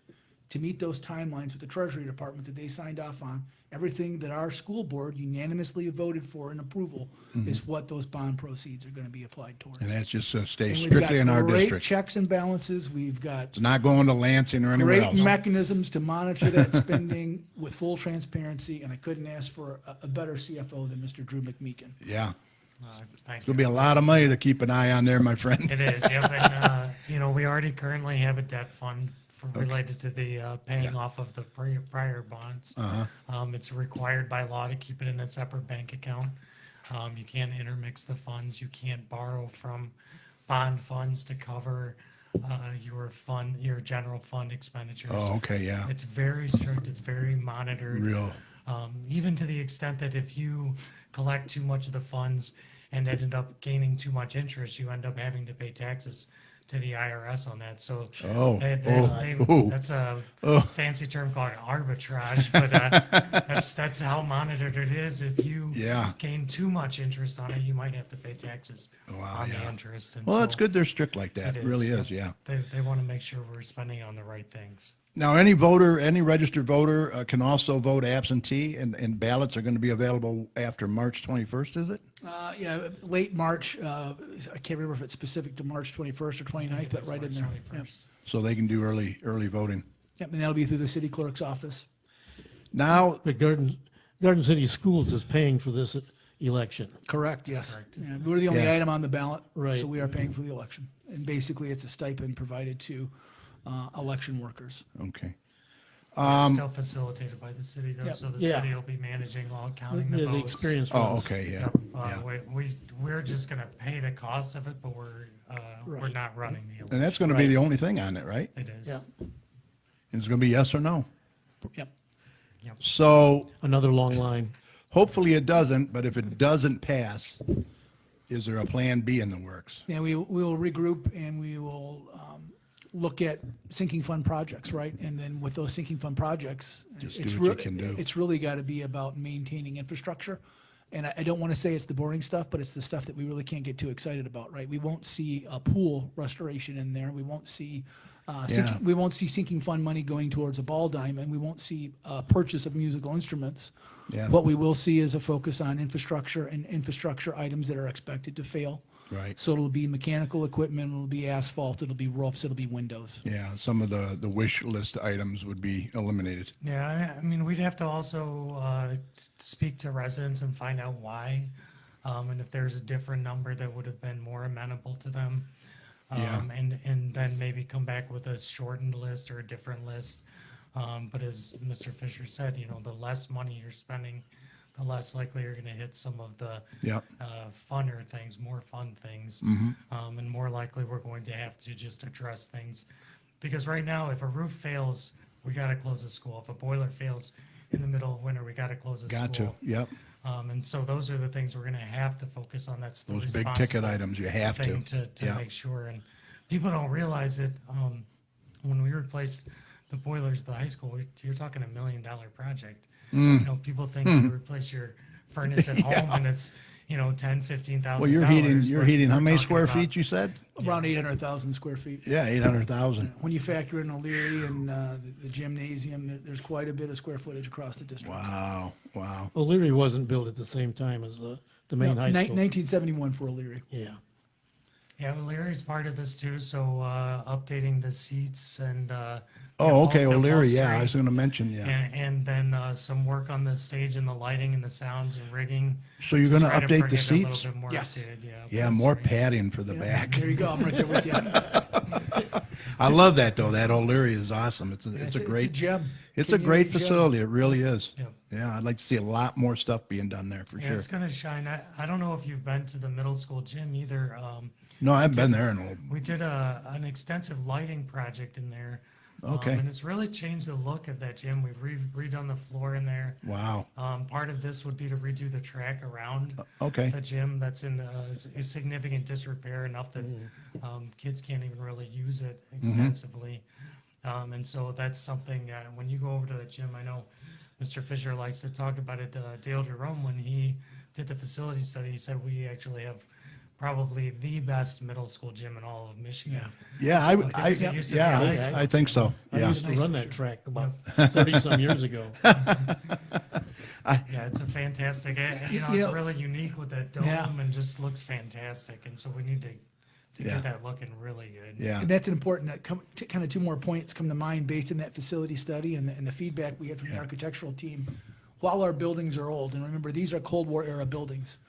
to meet those timelines with the Treasury Department that they signed off on, everything that our school board unanimously voted for in approval is what those bond proceeds are going to be applied towards. And that's just stay And we've strictly got in our great district. checks and balances. We've got It's not going to Lansing or anywhere great else. mechanisms to monitor that spending with full transparency, and I couldn't ask for a better CFO than Mr. Drew McMeekin. Yeah. Thank you. There'll be a lot of money to keep an eye on there, my friend. It is, yep, and, we already currently have a debt fund related to the paying off of the prior bonds. It's required by law to keep it in a separate bank account. You can't intermix the funds, you can't borrow from bond funds to cover your general fund expenditures. Oh, okay, yeah. It's very strict, it's very monitored. Real. Even to the extent that if you collect too much of the funds and ended up gaining too much interest, you end up having to pay taxes to the IRS on that. So Oh, oh. that's a fancy term called arbitrage, but that's how monitored it is. If you Yeah. gain too much interest on it, you might have to pay taxes Wow, on the yeah. interest. And Well, so that's good they're strict like that. it It really yep. is, yeah. They want to make sure we're spending on the right things. Now, any registered voter can also vote absentee, and ballots are going to be available after March 21st, is it? Yeah, late March, I can't remember if it's specific to March 21st or 29th, but right in there. March Yep. 21st. So they can do early voting. Yep, and that'll be through the city clerk's office. Now, But Garden City Schools is paying for this election. Correct, yes. Correct. Yeah, we're the only Yeah. item on the ballot. Right. So we are paying for the election. And basically, it's a stipend provided to election workers. okay. It's still facilitated by the city, though, Yep. so the Yeah. city will be managing all counting the The votes. experience Oh, funds. okay, yeah. Yep. Yeah. We're just gonna pay the cost of it, but we're Right. not running the election. And that's going to be the only thing on it, right? It is. Yeah. And it's going to be yes or no. Yep. So Another long line. hopefully it doesn't, but if it doesn't pass, is there a plan B in the works? Yeah, we will regroup and we will look at sinking fund projects, right? And then with those sinking fund projects, Just it's do what you rea- can do. It's really got to be about maintaining infrastructure. And I don't want to say it's the boring stuff, but it's the stuff that we really can't get too excited about, right? We won't see a pool restoration in there. We won't see, Yeah. we won't see sinking fund money going towards a ball diamond. We won't see purchase of musical instruments. Yeah. What we will see is a focus on infrastructure and infrastructure items that are expected to fail. Right. So it'll be mechanical equipment, it'll be asphalt, it'll be roofs, it'll be windows. Yeah, some of the wish list items would be eliminated. Yeah, I mean, we'd have to also speak to residents and find out why, and if there's a different number that would have been more amenable to them. Yeah. And then maybe come back with a shortened list or a different list. But as Mr. Fisher said, the less money you're spending, the less likely you're gonna hit some of the Yep. funner things, more fun things. And more likely we're going to have to just address things. Because right now, if a roof fails, we gotta close the school. If a boiler fails in the middle of winter, we gotta close the Got to, school. yep. And so those are the things we're gonna have to focus on. That's the Those big ticket responsible items, you have thing to. to Yeah. make sure. And people don't realize it. When we replaced the boilers at the high school, you're talking $1 million project. People think you replace your furnace at home and it's, 10, 15,000. Well, you're heating how we're many talking square about- feet you said? Around 800,000 square feet. Yeah, 800,000. When you factor in O'Leary and the gymnasium, there's quite a bit of square footage across the district. Wow, wow. O'Leary wasn't built at the same time as the main No, high school. 1971 for O'Leary. Yeah. Yeah, well, Larry's part of this too, so updating the seats and. Oh, okay, the O'Leary, yeah, I upholstery, was gonna mention, yeah. And then some work on the stage and the lighting and the sounds and rigging. So you're to gonna try to update bring the it a little seats? bit more Yes. updated, yeah. Yeah, more upholstery. padding for the back. There you go, I'm right there with you. I love that though, that O'Leary is awesome. It's a great, gem. it's a great Community gem. facility, it really is. Yep. Yeah, I'd like to see a lot more stuff being done there for Yeah, sure. it's gonna shine. I don't know if you've been to the middle school gym either. No, I've been there and, We did an extensive lighting project in there. Okay. And it's really changed the look of that gym. We've redone the floor in there. wow, Part of this would be to redo the track around okay. the gym that's in a significant disrepair, enough that kids can't even really use it extensively. And so that's something, when you go over to the gym, I know Mr. Fisher likes to talk about it. Dale Jerome, when he did the facility study, he said we actually have probably the best middle school gym in all of Michigan. Yeah, Because it used to be a high school. I think so, I yeah. used to run that track about 30-some years ago. Yeah, it's a fantastic, it's really unique with that dome Yeah. and just looks fantastic. And so we need to Yeah. get that looking really good. Yeah, And that's an important, kind of two more points come to mind based on that facility study and the feedback we had from the architectural team. While our buildings are old, and remember, these are Cold War era buildings,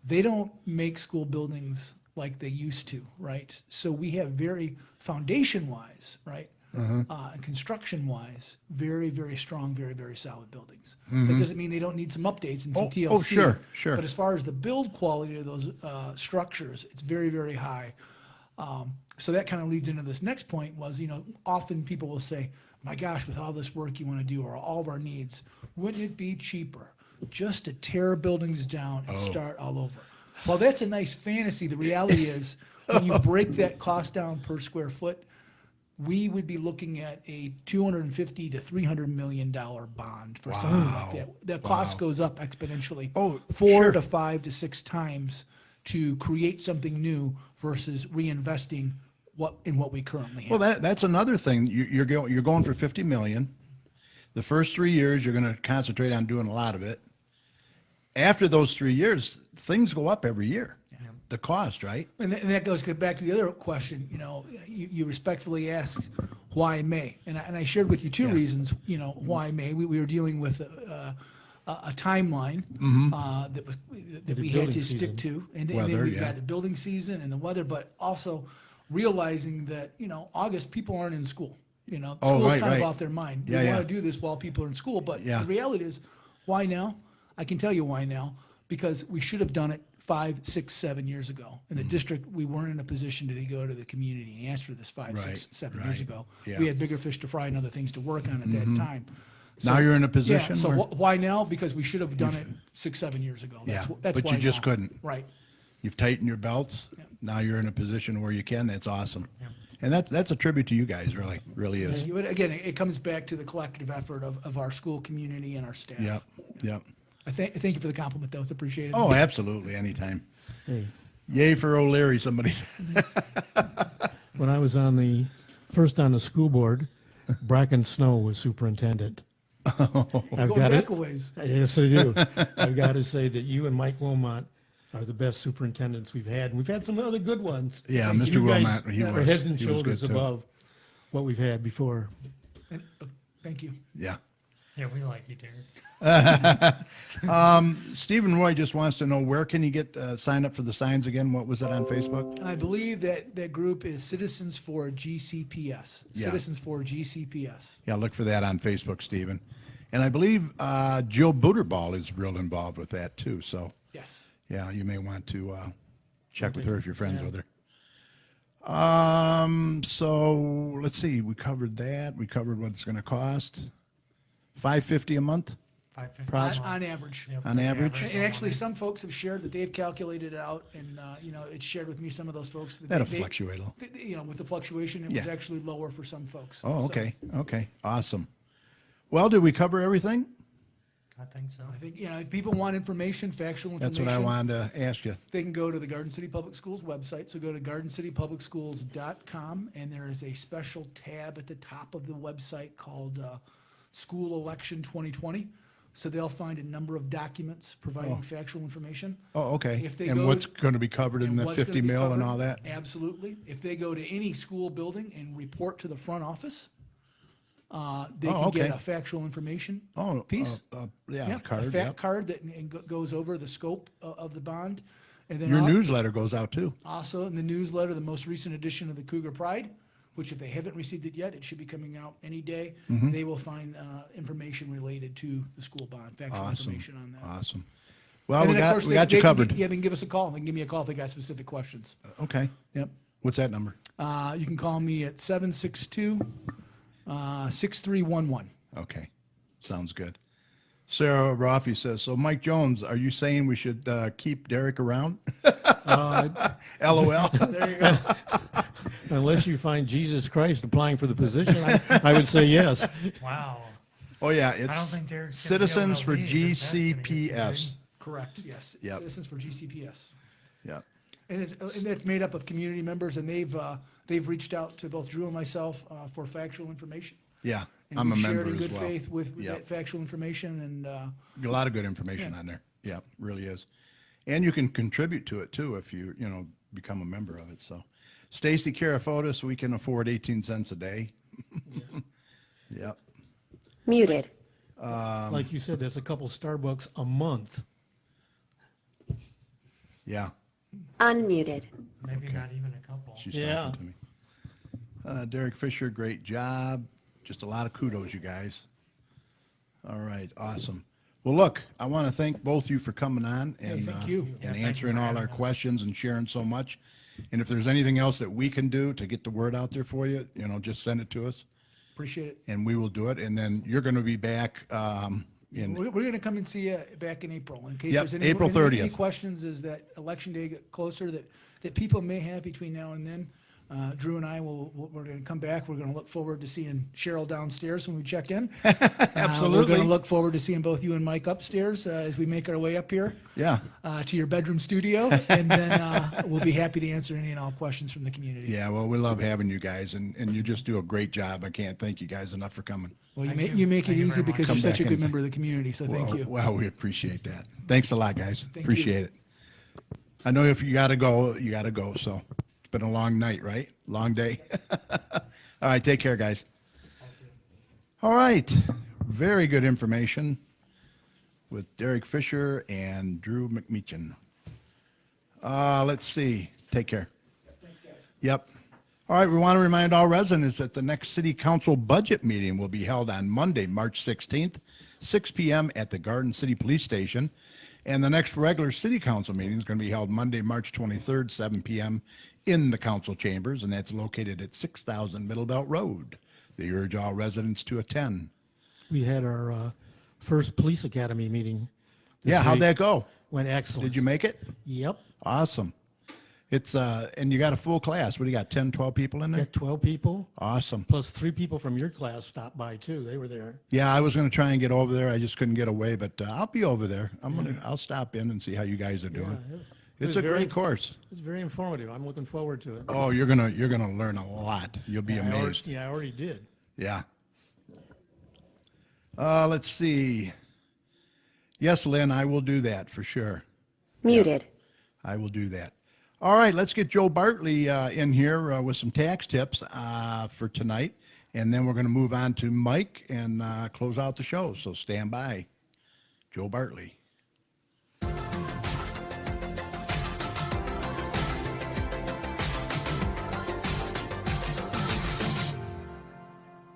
they don't make school buildings like they used to, right? So we have very foundation-wise, right? And construction-wise, very, very strong, very, very solid buildings. That doesn't mean they don't need some updates and some TLC. oh, sure, sure. But as far as the build quality of those structures, it's very, very high. So that kind of leads into this next point was, often people will say, my gosh, with all this work you want to do or all of our needs, wouldn't it be cheaper just to tear buildings down and start all over? Well, that's a nice fantasy. The reality is when you break that cost down per square foot, we would be looking at a $250 to $300 million bond for something like that. The cost goes up exponentially. Oh, 4 sure. to 5 to 6 times to create something new versus reinvesting what we currently have. well, that's another thing, you're going for 50 million. The first 3 years, you're gonna concentrate on doing a lot of it. After those 3 years, things go up every year. The cost, right? And that goes back to the other question, you respectfully asked, why May? And I shared with you two reasons, why May. We were dealing with a timeline that we had building to stick season. to. And then Weather, we've yeah. got the building season and the weather, but also realizing that, August, people aren't in school. School's right, kind right. of off their mind. Yeah, We yeah. want to do this while people are in school, but Yeah. the reality is, why now? I can tell you why now, because we should have done it 5, 6, 7 years ago. In the district, we weren't in a position to go to the community and ask for this 5, 6, Right, 7 years right. ago. Yeah. We had bigger fish to fry and other things to work on at that time. Now you're in a Yeah, position so where why now? Because we should have done it 6, 7 years ago. That's, Yeah, that's but why you just now. couldn't. Right. you've tightened your belts. Now you're in a position where you can. That's awesome. And that's a tribute to you guys, really is. But again, it comes back to the collective effort of our school community and our staff. Yep, yep. Thank you for the compliment, though. It's appreciated. Oh, absolutely, anytime. Hey, Yay for O'Leary, somebody said. when I was first on the school board, Bracken Snow was superintendent. I've Going got back it. a ways. Yes, I do. I've got to say that you and Mike Wilmot are the best superintendents we've had. And we've had some other good ones. Yeah, You Mr. guys Wilmot, he are was. heads and He was good, shoulders too. above what we've had before. And, thank you. Yeah. Yeah, we like you, Derek. Stephen Roy just wants to know, where can you get sign up for the signs again? What was it on Facebook? I believe that group is Citizens for GCPS. Yeah. Citizens for GCPS. Yeah, look for that on Facebook, Stephen. And I believe Jill Booterball is real involved with that too. So, Yes. yeah, you may want to check with her if you're friends Yeah. with her. So let's see. We covered that. We covered what it's going to cost. $5.50 a month. 550 Pros- a month. On average. Yep, On average? And actually, some folks have shared that they've calculated it out, and it's shared with me. Some of those folks that That'll they- fluctuate a little. with the fluctuation, it was Yeah. actually lower for some folks. Oh, So, okay. Okay. Awesome. Well, did we cover everything? I think so. I think if people want information, factual That's information, what I wanted to ask you. they can go to the Garden City Public Schools website. So go to gardencitypublicschools.com, and there is a special tab at the top of the website called School Election 2020. So they'll find a number of documents providing factual information. Oh, okay. If they And go- what's going to be covered in And the what's gonna 50 be mil and covered, all that? Absolutely. If they go to any school building and report to the front office, they Oh, can get okay. a factual information Oh, piece. yeah, Yeah, card. a fact Yep. card that goes over the scope of the bond. And then Your newsletter goes out too. also in the newsletter, the most recent edition of the Cougar Pride, which if they haven't received it yet, it should be coming out any day. Mm-hmm. They will find information related to the school bond, factual Awesome. information on that. Awesome. Well, And we then, of got course, we they- got they you can covered. Yeah, they can give us a call. They can give me a call if they got specific questions. Okay. Yep. What's that number? You can call me at 762-6311. Okay. Sounds good. Sarah Rafi says, so Mike Jones, are you saying we should keep Derek around? LOL. There you go. Unless you find Jesus Christ applying for the position, I would say yes. Wow. Oh, yeah. I don't It's think Derek's gonna be able Citizens to for leave if that's gonna get too GCPS. Correct, yes. Yep. Citizens for GCPS. Yeah. And it's made up of community members, and they've reached out to both Drew and myself for factual information. Yeah. And I'm a we've shared member in as good well. faith with Yep. that factual information, and A lot of good information Yeah. on there. Yeah, really is. And you can contribute to it too if you become a member of it. So, Stacy Carafotis, we can afford 18 cents a day. Yep. Muted. Like you said, that's a couple Starbucks a month. Yeah. Unmuted. Maybe not even a couple. She's Yeah. talking to me. Derek Fisher, great job. Just a lot of kudos, you guys. All right, awesome. Well, look, I want to thank both you for coming on and, thank you. and Yeah, thank you answering for all having our us. questions and sharing so much. And if there's anything else that we can do to get the word out there for you, just send it to us appreciate it. and we will do it. And then you're going to be back in, We're going to come and see you back in April. In case Yep, there's any, April any 30th. questions as that election day get closer that people may have between now and then. Drew and I we're going to come back. We're going to look forward to seeing Cheryl downstairs when we check in. We're Absolutely. going to look forward to seeing both you and Mike upstairs as we make our way up here yeah. to your bedroom studio, and then we'll be happy to answer any and all questions from the community. Yeah, well, we love having you guys and you just do a great job. I can't thank you guys enough for coming. Well, Thank you. you make it Thank you easy very much. because Come you're such a back good and- member of the community, so thank you. Well, we appreciate that. Thanks a lot, guys. Thank you. Appreciate it. I know if you got to go, you got to go. So it's been a long night, right? Long day. All right. Take care, guys. All right. Very good information with Derek Fisher and Drew McMeechan. Let's see. Take care. Thanks, guys. Yep. All right, we want to remind all residents that the next city council budget meeting will be held on Monday, March 16th, 6 p.m. at the Garden City Police Station. And the next regular city council meeting is going to be held Monday, March 23rd, 7 p.m. in the council chambers, and that's located at 6000 Middle Belt Road. They urge all residents to attend. We had our first police academy meeting. this Yeah, how'd week. that go? Went excellent. Did you make it? Yep. Awesome. It's, and you got a full class. What do you got, 10, 12 people in We there? got 12 people, Awesome. plus 3 people from your class stopped by too. They were there. Yeah, I was going to try and get over there. I just couldn't get away, but I'll be over there. I'll stop in and see how you guys are doing. Yeah, It's was a very- great course. It's very informative. I'm looking forward to it. Oh, you're gonna learn a lot. You'll be amazed. I already did. Yeah. Let's see. Yes, Lynn, I will do that for sure. Muted. I will do that. All right, let's get Joe Bartley in here with some tax tips for tonight, and then we're going to move on to Mike and close out the show. So stand by. Joe Bartley.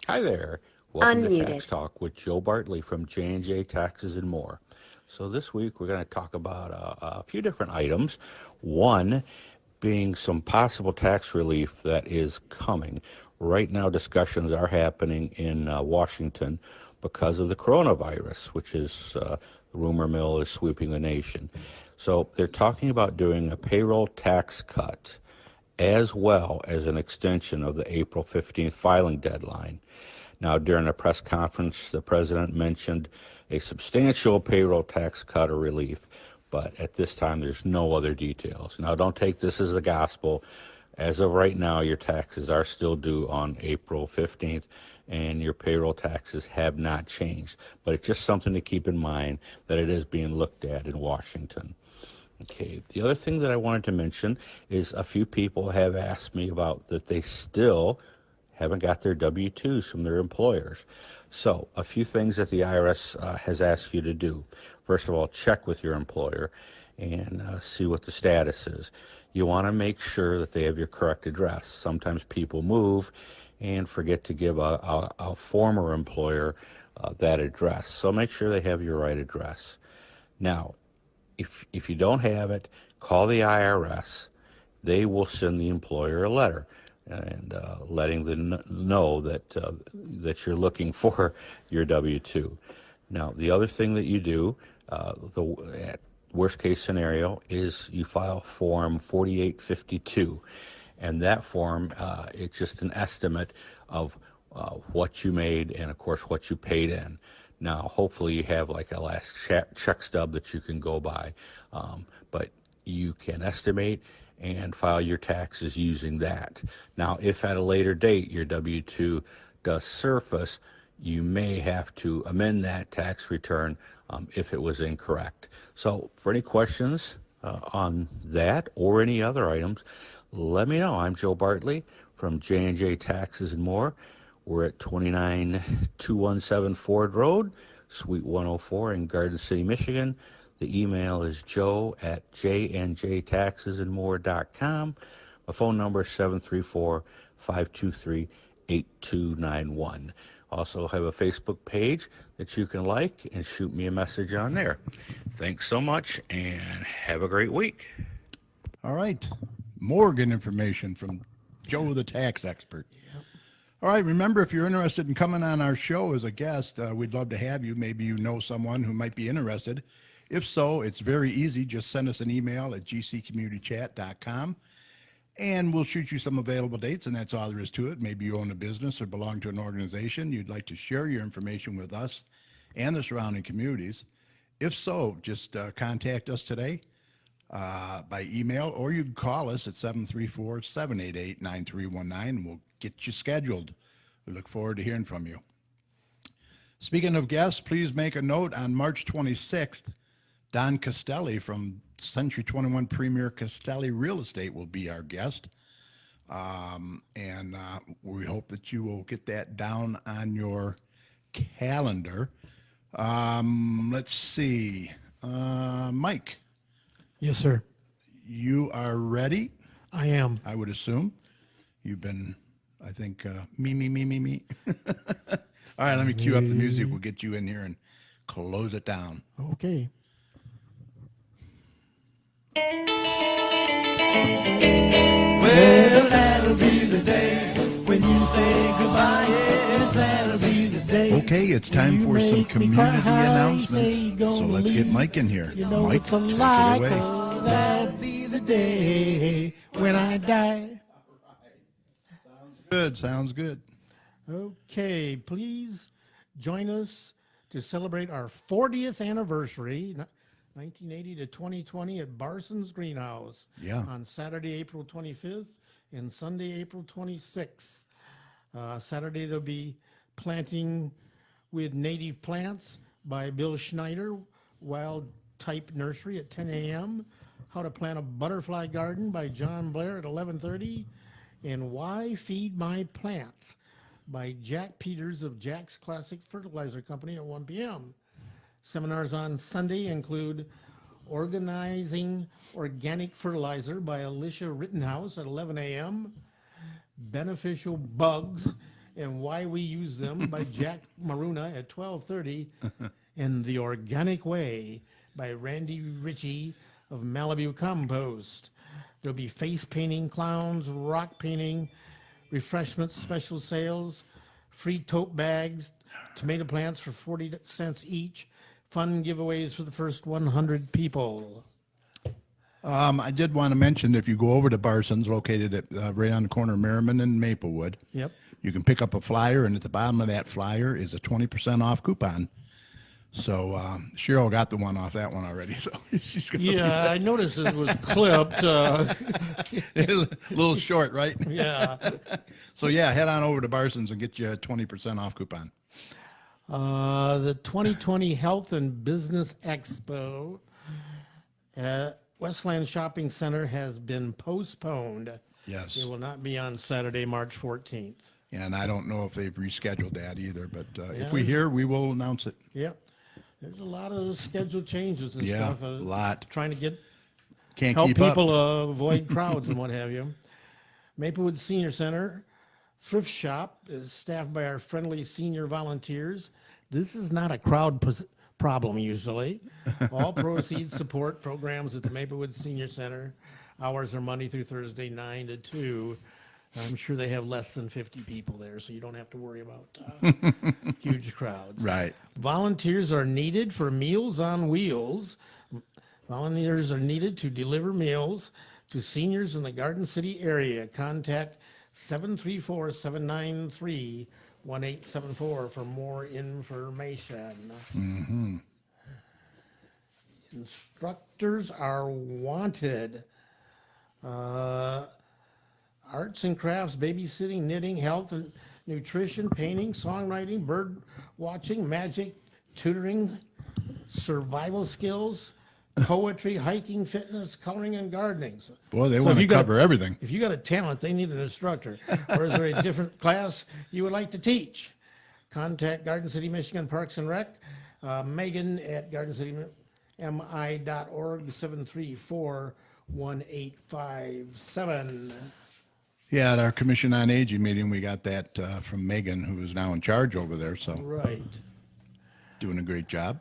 Hi there. Welcome to Unmuted. Tax Talk with Joe Bartley from J&J Taxes and More. So this week we're going to talk about a few different items. One being some possible tax relief that is coming. Right now discussions are happening in Washington because of the coronavirus, which is the rumor mill is sweeping the nation. So they're talking about doing a payroll tax cut as well as an extension of the April 15th filing deadline. Now, during a press conference, the president mentioned a substantial payroll tax cut or relief, but at this time, there's no other details. Now, don't take this as the gospel. As of right now, your taxes are still due on April 15th, and your payroll taxes have not changed. But it's just something to keep in mind that it is being looked at in Washington. Okay, the other thing that I wanted to mention is a few people have asked me about that they still haven't got their W-2s from their employers. So a few things that the IRS has asked you to do. First of all, check with your employer and see what the status is. You want to make sure that they have your correct address. Sometimes people move and forget to give a former employer that address. So make sure they have your right address. Now, if you don't have it, call the IRS. They will send the employer a letter and letting them know that that you're looking for your W-2. Now, the other thing that you do, the worst case scenario, is you file Form 4852, and that form it's just an estimate of what you made and, of course, what you paid in. Now, hopefully you have like a last check stub that you can go by, but you can estimate and file your taxes using that. Now, if at a later date your W-2 does surface, you may have to amend that tax return if it was incorrect. So for any questions on that or any other items, let me know. I'm Joe Bartley from J&J Taxes and More. We're at 29217 Ford Road, Suite 104 in Garden City, Michigan. The email is joe@jnjtaxesandmore.com. My phone number is 734-523-8291. Also have a Facebook page that you can like and shoot me a message on there. Thanks so much and have a great week. All right. More good information from Joe, the tax expert. All right. Remember, if you're interested in coming on our show as a guest, we'd love to have you. Maybe you know someone who might be interested. If so, it's very easy. Just send us an email at gccommunitychat.com, and we'll shoot you some available dates, and that's all there is to it. Maybe you own a business or belong to an organization. You'd like to share your information with us and the surrounding communities. If so, just contact us today by email, or you can call us at 734-788-9319, and we'll get you scheduled. We look forward to hearing from you. Speaking of guests, please make a note on March 26th, Don Castelli from Century 21 Premier Castelli Real Estate will be our guest. And we hope that you will get that down on your calendar. Let's see. Mike, Yes, sir. you are ready, I am. I would assume. You've been, I think, me. All right, let me cue up the music. We'll get you in here and close it down. Okay. Well, that'll be the day when you say goodbye. Yes, that'll be the day. Okay, it's time You for some make me community cry, announcements. say you're So gonna let's get leave. Mike in here. You know Mike, it's a take lie, it away. 'cause that'll be the day when I die. Good, sounds good. Okay, please join us to celebrate our 40th anniversary, 1980 to 2020 at Barson's Greenhouse. Yeah. On Saturday, April 25th and Sunday, April 26th. Saturday, there'll be planting with native plants by Bill Schneider, Wild Type Nursery at 10 a.m. How to Plant a Butterfly Garden by John Blair at 11:30. And Why Feed My Plants by Jack Peters of Jack's Classic Fertilizer Company at 1 p.m. Seminars on Sunday include Organizing Organic Fertilizer by Alicia Rittenhouse at 11 a.m., Beneficial Bugs and Why We Use Them by Jack Maruna at 12:30, and The Organic Way by Randy Ritchie of Malibu Compost. There'll be face painting, clowns, rock painting, refreshments, special sales, free tote bags, tomato plants for 40 cents each, fun giveaways for the first 100 people. I did want to mention, if you go over to Barson's, located at right on the corner of Merriman and Maplewood, Yep. you can pick up a flyer, and at the bottom of that flyer is a 20% off coupon. So Cheryl got the one off that one already, so she's gonna Yeah, I noticed it was clipped. be a little short, right? Yeah. So yeah, head on over to Barson's and get you a 20% off coupon. The 2020 Health and Business Expo at Westland Shopping Center has been postponed. Yes. It will not be on Saturday, March 14th. And I don't know if they've rescheduled that either, but if Yeah. we hear, we will announce it. Yep. There's a lot of schedule changes and Yeah, stuff. a lot. Trying to Can't help keep people up. avoid crowds and what have you. Maplewood Senior Center Thrift Shop is staffed by our friendly senior volunteers. This is not a crowd problem usually. All proceeds support programs at the Maplewood Senior Center. Hours are Monday through Thursday, 9 to 2. I'm sure they have less than 50 people there, so you don't have to worry about huge crowds. Right. Volunteers are needed for Meals on Wheels. Volunteers are needed to deliver meals to seniors in the Garden City area. Contact 734-793-1874 for more information. Instructors are wanted. Arts and crafts, babysitting, knitting, health and nutrition, painting, songwriting, bird watching, magic, tutoring, survival skills, poetry, hiking, fitness, coloring, and gardening. Boy, they So want if to you got- cover everything. If you got a talent, they need an instructor. Or is there a different class you would like to teach? Contact Garden City, Michigan Parks and Rec, Megan at gardencitymi.org, 734-1857. Yeah, at our Commission on Aging meeting, we got that from Megan, who is now in charge over there, so Right. doing a great job.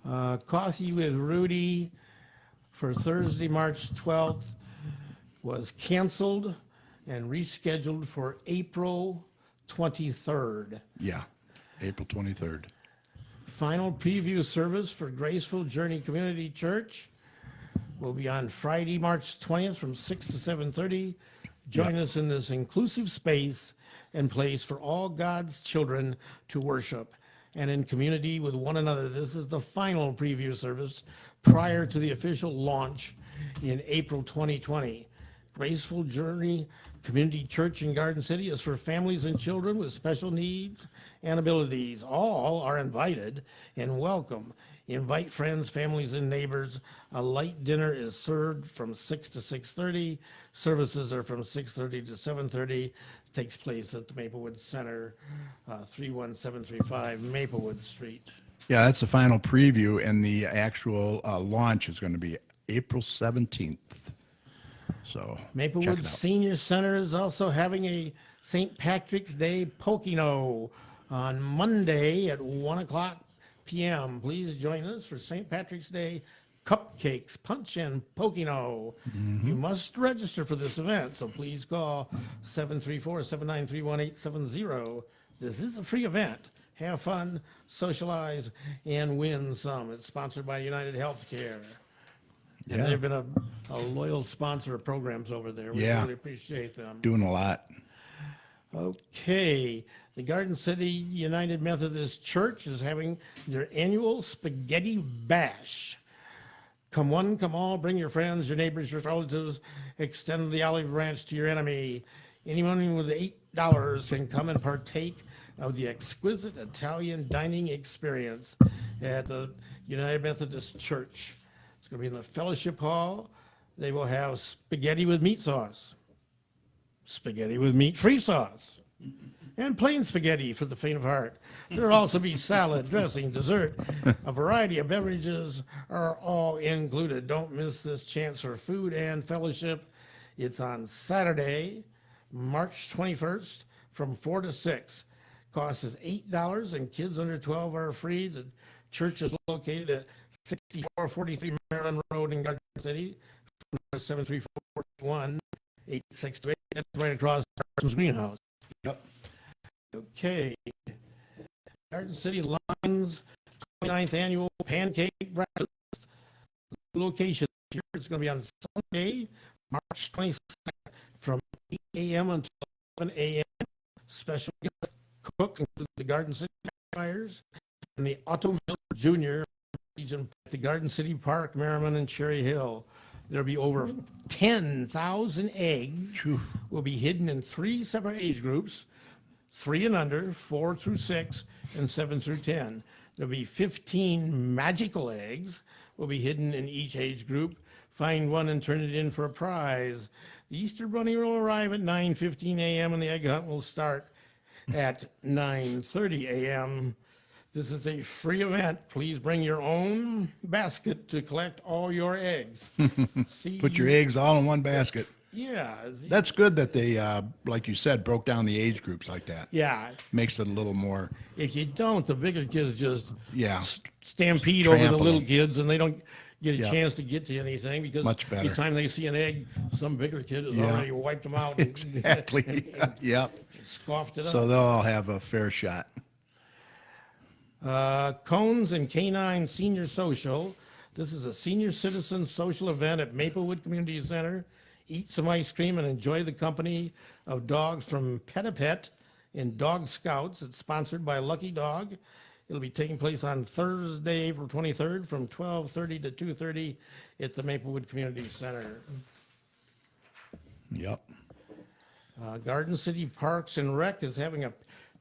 Coffee with Rudy for Thursday, March 12th was canceled and rescheduled for April 23rd. Yeah, April 23rd. Final preview service for Graceful Journey Community Church will be on Friday, March 20th from 6 to 7:30. Join us in this inclusive space and place for all God's children to worship and in community with one another. This is the final preview service prior to the official launch in April 2020. Graceful Journey Community Church in Garden City is for families and children with special needs and abilities. All are invited and welcome. Invite friends, families, and neighbors. A light dinner is served from 6 to 6:30. Services are from 6:30 to 7:30. Takes place at the Maplewood Center, 31735 Maplewood Street. Yeah, that's the final preview, and the actual launch is going to be April 17th. So check Maplewood it out. Senior Center is also having a St. Patrick's Day Pocono on Monday at 1 o'clock p.m. Please join us for St. Patrick's Day cupcakes, punch, and Pocono. You must register for this event, so please call 734-793-1870. This is a free event. Have fun, socialize, and win some. It's sponsored by United Healthcare. And Yeah. they've been a loyal sponsor of programs over there. We Yeah. really appreciate them. Doing a lot. Okay, the Garden City United Methodist Church is having their annual spaghetti bash. Come one, come all, bring your friends, your neighbors, your relatives, extend the olive branch to your enemy. Anyone with $8 can come and partake of the exquisite Italian dining experience at the United Methodist Church. It's going to be in the fellowship hall. They will have spaghetti with meat sauce, spaghetti with meat-free sauce, and plain spaghetti for the faint of heart. There will also be salad, dressing, dessert. A variety of beverages are all included. Don't miss this chance for food and fellowship. It's on Saturday, March 21st from 4 to 6. Cost is $8 and kids under 12 are free. The church is located at 6443 Maryland Road in Garden City, 734-1-8628. That's right across Parsons Greenhouse. Yep. Okay. Garden City Lions 29th Annual Pancake Breakfast. Location here is going to be on Sunday, March 22nd from 8 a.m. until 11 a.m. Special guest cooks include the Garden City Fires and the Otto Miller Jr. Region at the Garden City Park, Merriman, and Cherry Hill. There'll be over 10,000 eggs will be hidden in 3 separate age groups, 3 and under, 4 through 6, and 7 through 10. There'll be 15 magical eggs will be hidden in each age group. Find one and turn it in for a prize. The Easter Bunny will arrive at 9:15 a.m. and the egg hunt will start at 9:30 a.m. This is a free event. Please bring your own basket to collect all your eggs. See Put your eggs all in one basket. Yeah. That's good that they, like you said, broke down the age groups like that. Yeah. Makes it a little more, If you don't, the bigger kids just yeah. stampede over the Trample little them. kids and they don't get a Yeah. chance to get to anything because Much by better. the time they see an egg, some bigger kid has Yeah. already wiped them out Exactly. Yep. scoffed it So up. they'll all have a fair shot. Cones and Canine Senior Social. This is a senior citizen social event at Maplewood Community Center. Eat some ice cream and enjoy the company of dogs from Pet-a-Pet and Dog Scouts. It's sponsored by Lucky Dog. It'll be taking place on Thursday, April 23rd from 12:30 to 2:30 at the Maplewood Community Center. Yep. Garden City Parks and Rec is having a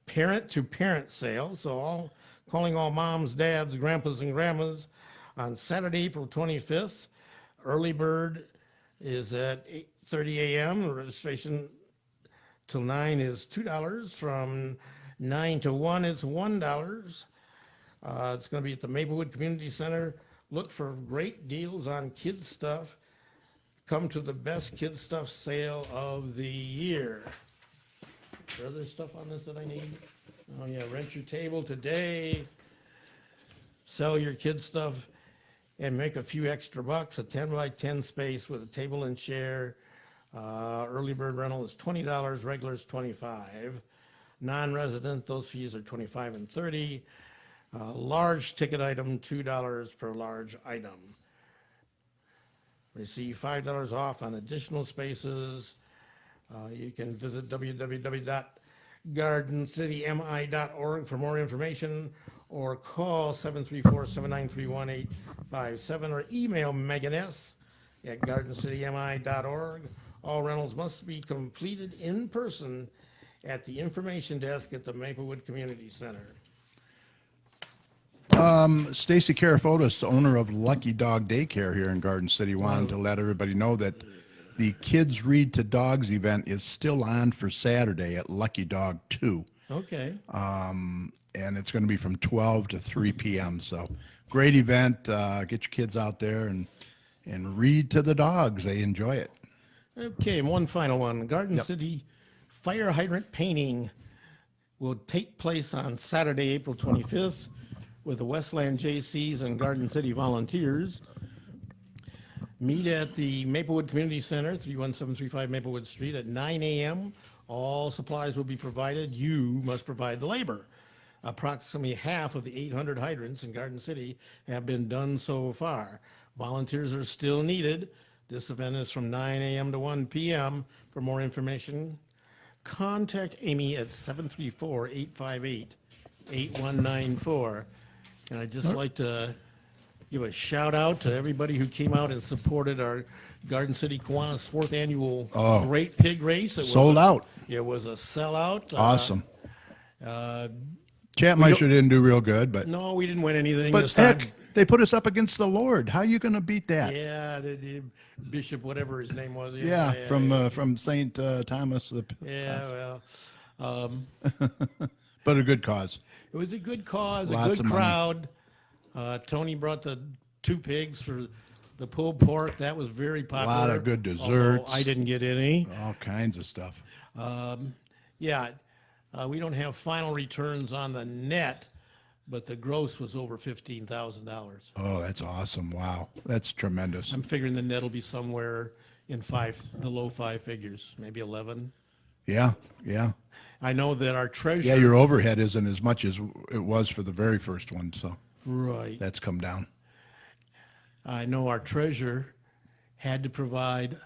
parent-to-parent sale, so calling all moms, dads, grandpas, and grandmas on Saturday, April 25th. Early bird is at 8:30 a.m. Registration till 9 is $2. From 9 to 1, it's $1. It's going to be at the Maplewood Community Center. Look for great deals on kids' stuff. Come to the best kids' stuff sale of the year. Is there other stuff on this that I need? Oh, yeah, rent your table today. Sell your kids' stuff and make a few extra bucks. A 10 by 10 space with a table and chair. Early bird rental is $20, regular is $25. Non-resident, those fees are $25 and $30. Large ticket item, $2 per large item. Receive $5 off on additional spaces. You can visit www.gardencitymi.org for more information or call 734-793-1857 or email Megan S. at gardencitymi.org. All rentals must be completed in person at the information desk at the Maplewood Community Center. Stacy Carafotis, owner of Lucky Dog Daycare here in Garden City, wanted to let everybody know that the Kids Read to Dogs event is still on for Saturday at Lucky Dog 2. Okay. And it's going to be from 12 to 3 p.m. So great event. Get your kids out there and read to the dogs. They enjoy it. Okay, and one final one. Garden Yep. City fire hydrant painting will take place on Saturday, April 25th with the Westland JCs and Garden City volunteers. Meet at the Maplewood Community Center, 31735 Maplewood Street at 9 a.m. All supplies will be provided. You must provide the labor. Approximately half of the 800 hydrants in Garden City have been done so far. Volunteers are still needed. This event is from 9 a.m. to 1 p.m. For more information, contact Amy at 734-858-8194. And I'd just like to give a shout out to everybody who came out and supported our Garden City Kiwanis 4th annual Great Pig Race. It was Sold out. It was a sellout. Awesome. Chapmeister didn't do real good, but No, we didn't win anything but this time. heck, they put us up against the Lord. How are you going to beat that? Yeah, the Bishop, whatever his name was. Yeah, from Saint Thomas. well, But a good cause. it was a good cause, Lots a of good money. crowd. Tony brought the 2 pigs for the pulled pork. That was very popular. Lot of good although desserts. I didn't get any. All kinds of stuff. Yeah, we don't have final returns on the net, but the gross was over $15,000. Oh, that's awesome. Wow. That's tremendous. I'm figuring the net will be somewhere in the low 5 figures, maybe 11. Yeah, yeah. I know that our treasurer. Yeah, your overhead isn't as much as it was for the very first one, so Right. that's come down. I know our treasurer had to provide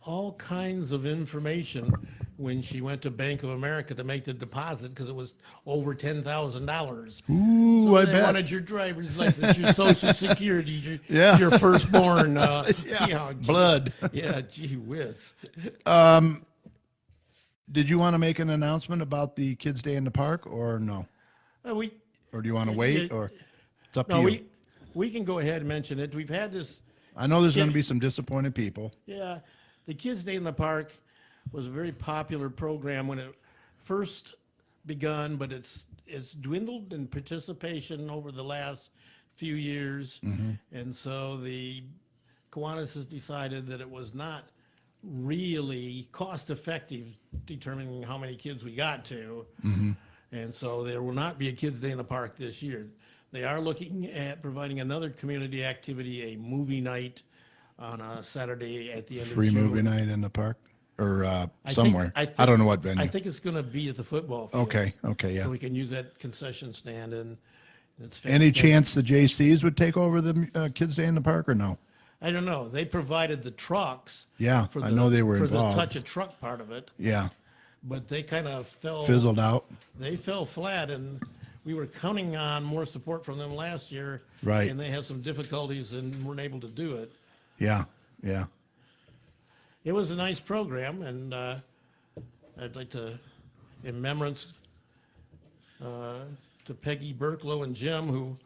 all kinds of information when she went to Bank of America to make the deposit because it was over $10,000. Ooh, So I they bet. wanted your driver's license, your social security, Yeah. your firstborn. Blood. Yeah, gee whiz. Did you want to make an announcement about the Kids Day in the Park or no? We Or do you want to wait or it's up to no, you? we can go ahead and mention it. We've had this. I know there's going to Yeah. be some disappointed people. Yeah, the Kids Day in the Park was a very popular program when it first begun, but it's dwindled in participation over the last few years, and so the Kiwanis has decided that it was not really cost effective determining how many kids we got to, and so there will not be a Kids Day in the Park this year. They are looking at providing another community activity, a movie night on a Saturday at the end Free of June. movie night in the park or I think- somewhere. I, think- don't know what venue. I think it's going to be at the football field. Okay, yeah. So we can use that concession stand and it's Any fenced in. chance the JCs would take over the Kids Day in the Park or no? I don't know. They provided the trucks. Yeah, for I know they were for involved. the touch a truck part of it, Yeah, but they kind of fell. fizzled out. They fell flat, and we were counting on more support from them last year. Right. And they had some difficulties and weren't able to do it. Yeah. It was a nice program, and I'd like to, in remembrance to Peggy Burklow and Jim,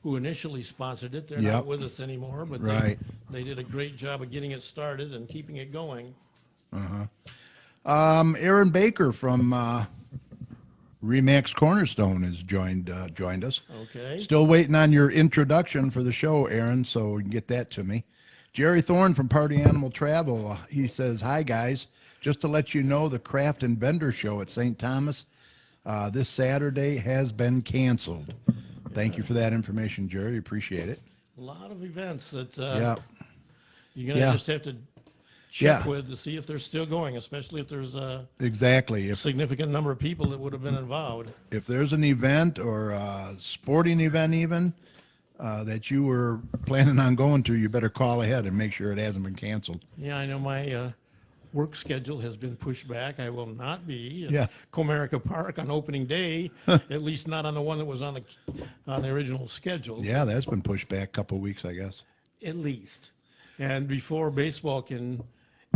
who initially sponsored it. They're Yep. not with us anymore, but Right. they did a great job of getting it started and keeping it going. Aaron Baker from Remax Cornerstone has joined us. Okay. Still waiting on your introduction for the show, Aaron, so you can get that to me. Jerry Thorne from Party Animal Travel, he says, "Hi, guys. Just to let you know, the Craft and Vendor Show at St. Thomas this Saturday has been canceled." Thank you for that information, Jerry. Appreciate it. A lot of events that Yeah. you're going to Yeah. just have to check Yeah. with to see if they're still going, especially if there's a Exactly. significant number of people that would have been involved. If there's an event or a sporting event even that you were planning on going to, you better call ahead and make sure it hasn't been canceled. Yeah, I know my work schedule has been pushed back. I will not be Yeah. at Comerica Park on opening day, at least not on the one that was on the original schedule. Yeah, that's been pushed back a couple of weeks, I guess. At least. And before baseball can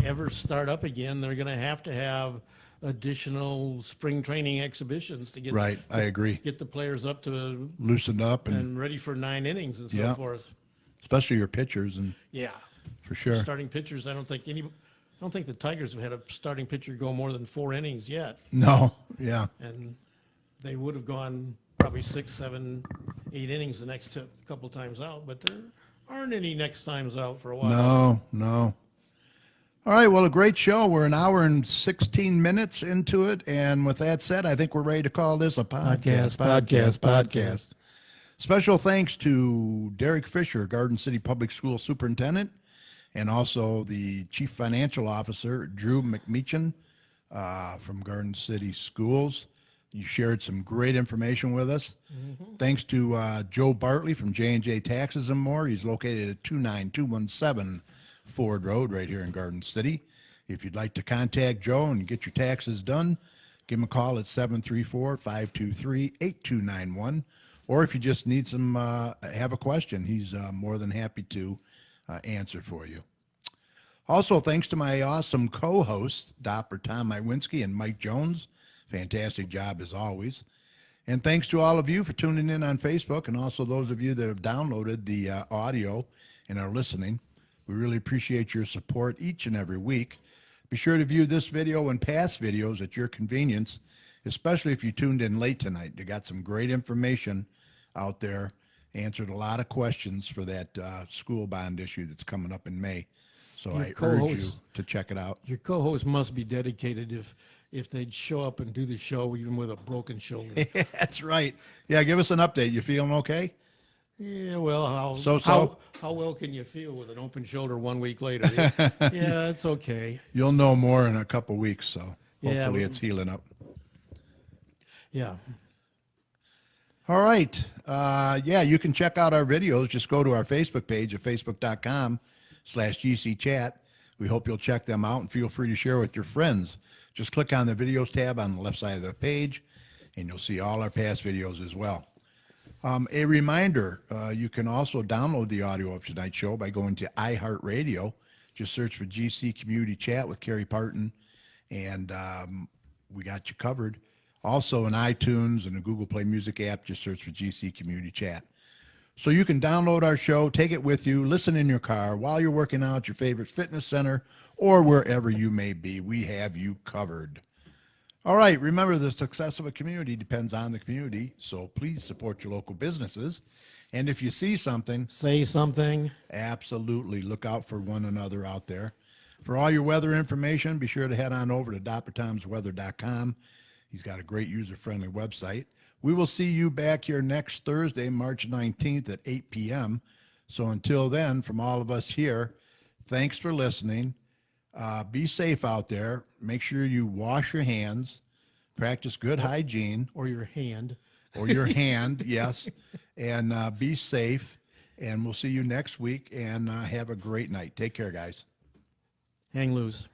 ever start up again, they're going to have additional spring training exhibitions to get Right, I agree. get the players up to Loosened up and and ready for 9 innings and so Yeah. forth. especially your pitchers and Yeah. for sure. Starting pitchers, I don't think the Tigers have had a starting pitcher go more than 4 innings yet. No, yeah. And they would have gone probably 6, 7, 8 innings the next couple times out, but there aren't any next times out for a while. No. All right, well, a great show. We're an hour and 16 minutes into it. And with that said, I think we're ready to call this a podcast. Special thanks to Derek Fisher, Garden City Public School Superintendent, and also the Chief Financial Officer, Drew McMeechan, from Garden City Schools. You shared some great information with us. Thanks to Joe Bartley from J&J Taxes and More. He's located at 29217 Ford Road right here in Garden City. If you'd like to contact Joe and get your taxes done, give him a call at 734-523-8291. Or if you just need some, have a question, he's more than happy to answer for you. Also, thanks to my awesome co-hosts, Dr. Tom Iwinski and Mike Jones. Fantastic job as always. And thanks to all of you for tuning in on Facebook, and also those of you that have downloaded the audio and are listening. We really appreciate your support each and every week. Be sure to view this video and past videos at your convenience, especially if you tuned in late tonight. You got some great information out there, answered a lot of questions for that school bond issue that's coming up in May. So Your I urge you co-host- to check it out. Your co-host must be dedicated if they'd show up and do the show even with a broken shoulder. That's right. Yeah, give us an update. You feeling okay? Yeah, well, So-so? how well can you feel with an open shoulder 1 week later? Yeah, it's okay. You'll know more in a couple weeks, so Yeah, hopefully we- it's healing up. Yeah. All right. Yeah, you can check out our videos. Just go to our Facebook page at facebook.com/GCChat. We hope you'll check them out and feel free to share with your friends. Just click on the videos tab on the left side of the page, and you'll see all our past videos as well. A reminder, you can also download the audio of tonight's show by going to iHeartRadio. Just search for GC Community Chat with Carrie Parton, and we got you covered. Also in iTunes and the Google Play Music app, just search for GC Community Chat. So you can download our show, take it with you, listen in your car while you're working out at your favorite fitness center or wherever you may be. We have you covered. All right, remember the success of a community depends on the community, so please support your local businesses. And if you see something, Say something. absolutely look out for one another out there. For all your weather information, be sure to head on over to drtomsweather.com. He's got a great user-friendly website. We will see you back here next Thursday, March 19th at 8 p.m. So until then, from all of us here, thanks for listening. Be safe out there. Make sure you wash your hands, practice good hygiene. Or your hand. Or your hand, yes. And be safe. And we'll see you next week. And have a great night. Take care, guys. Hang loose.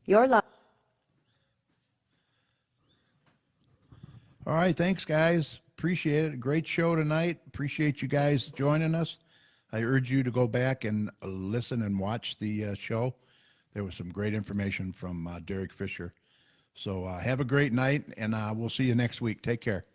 Your life. All right. Thanks, guys. Appreciate it. Great show tonight. Appreciate you guys joining us. I urge you to go back and listen and watch the show. There was some great information from Derek Fisher. So have a great night, and we'll see you next week. Take care.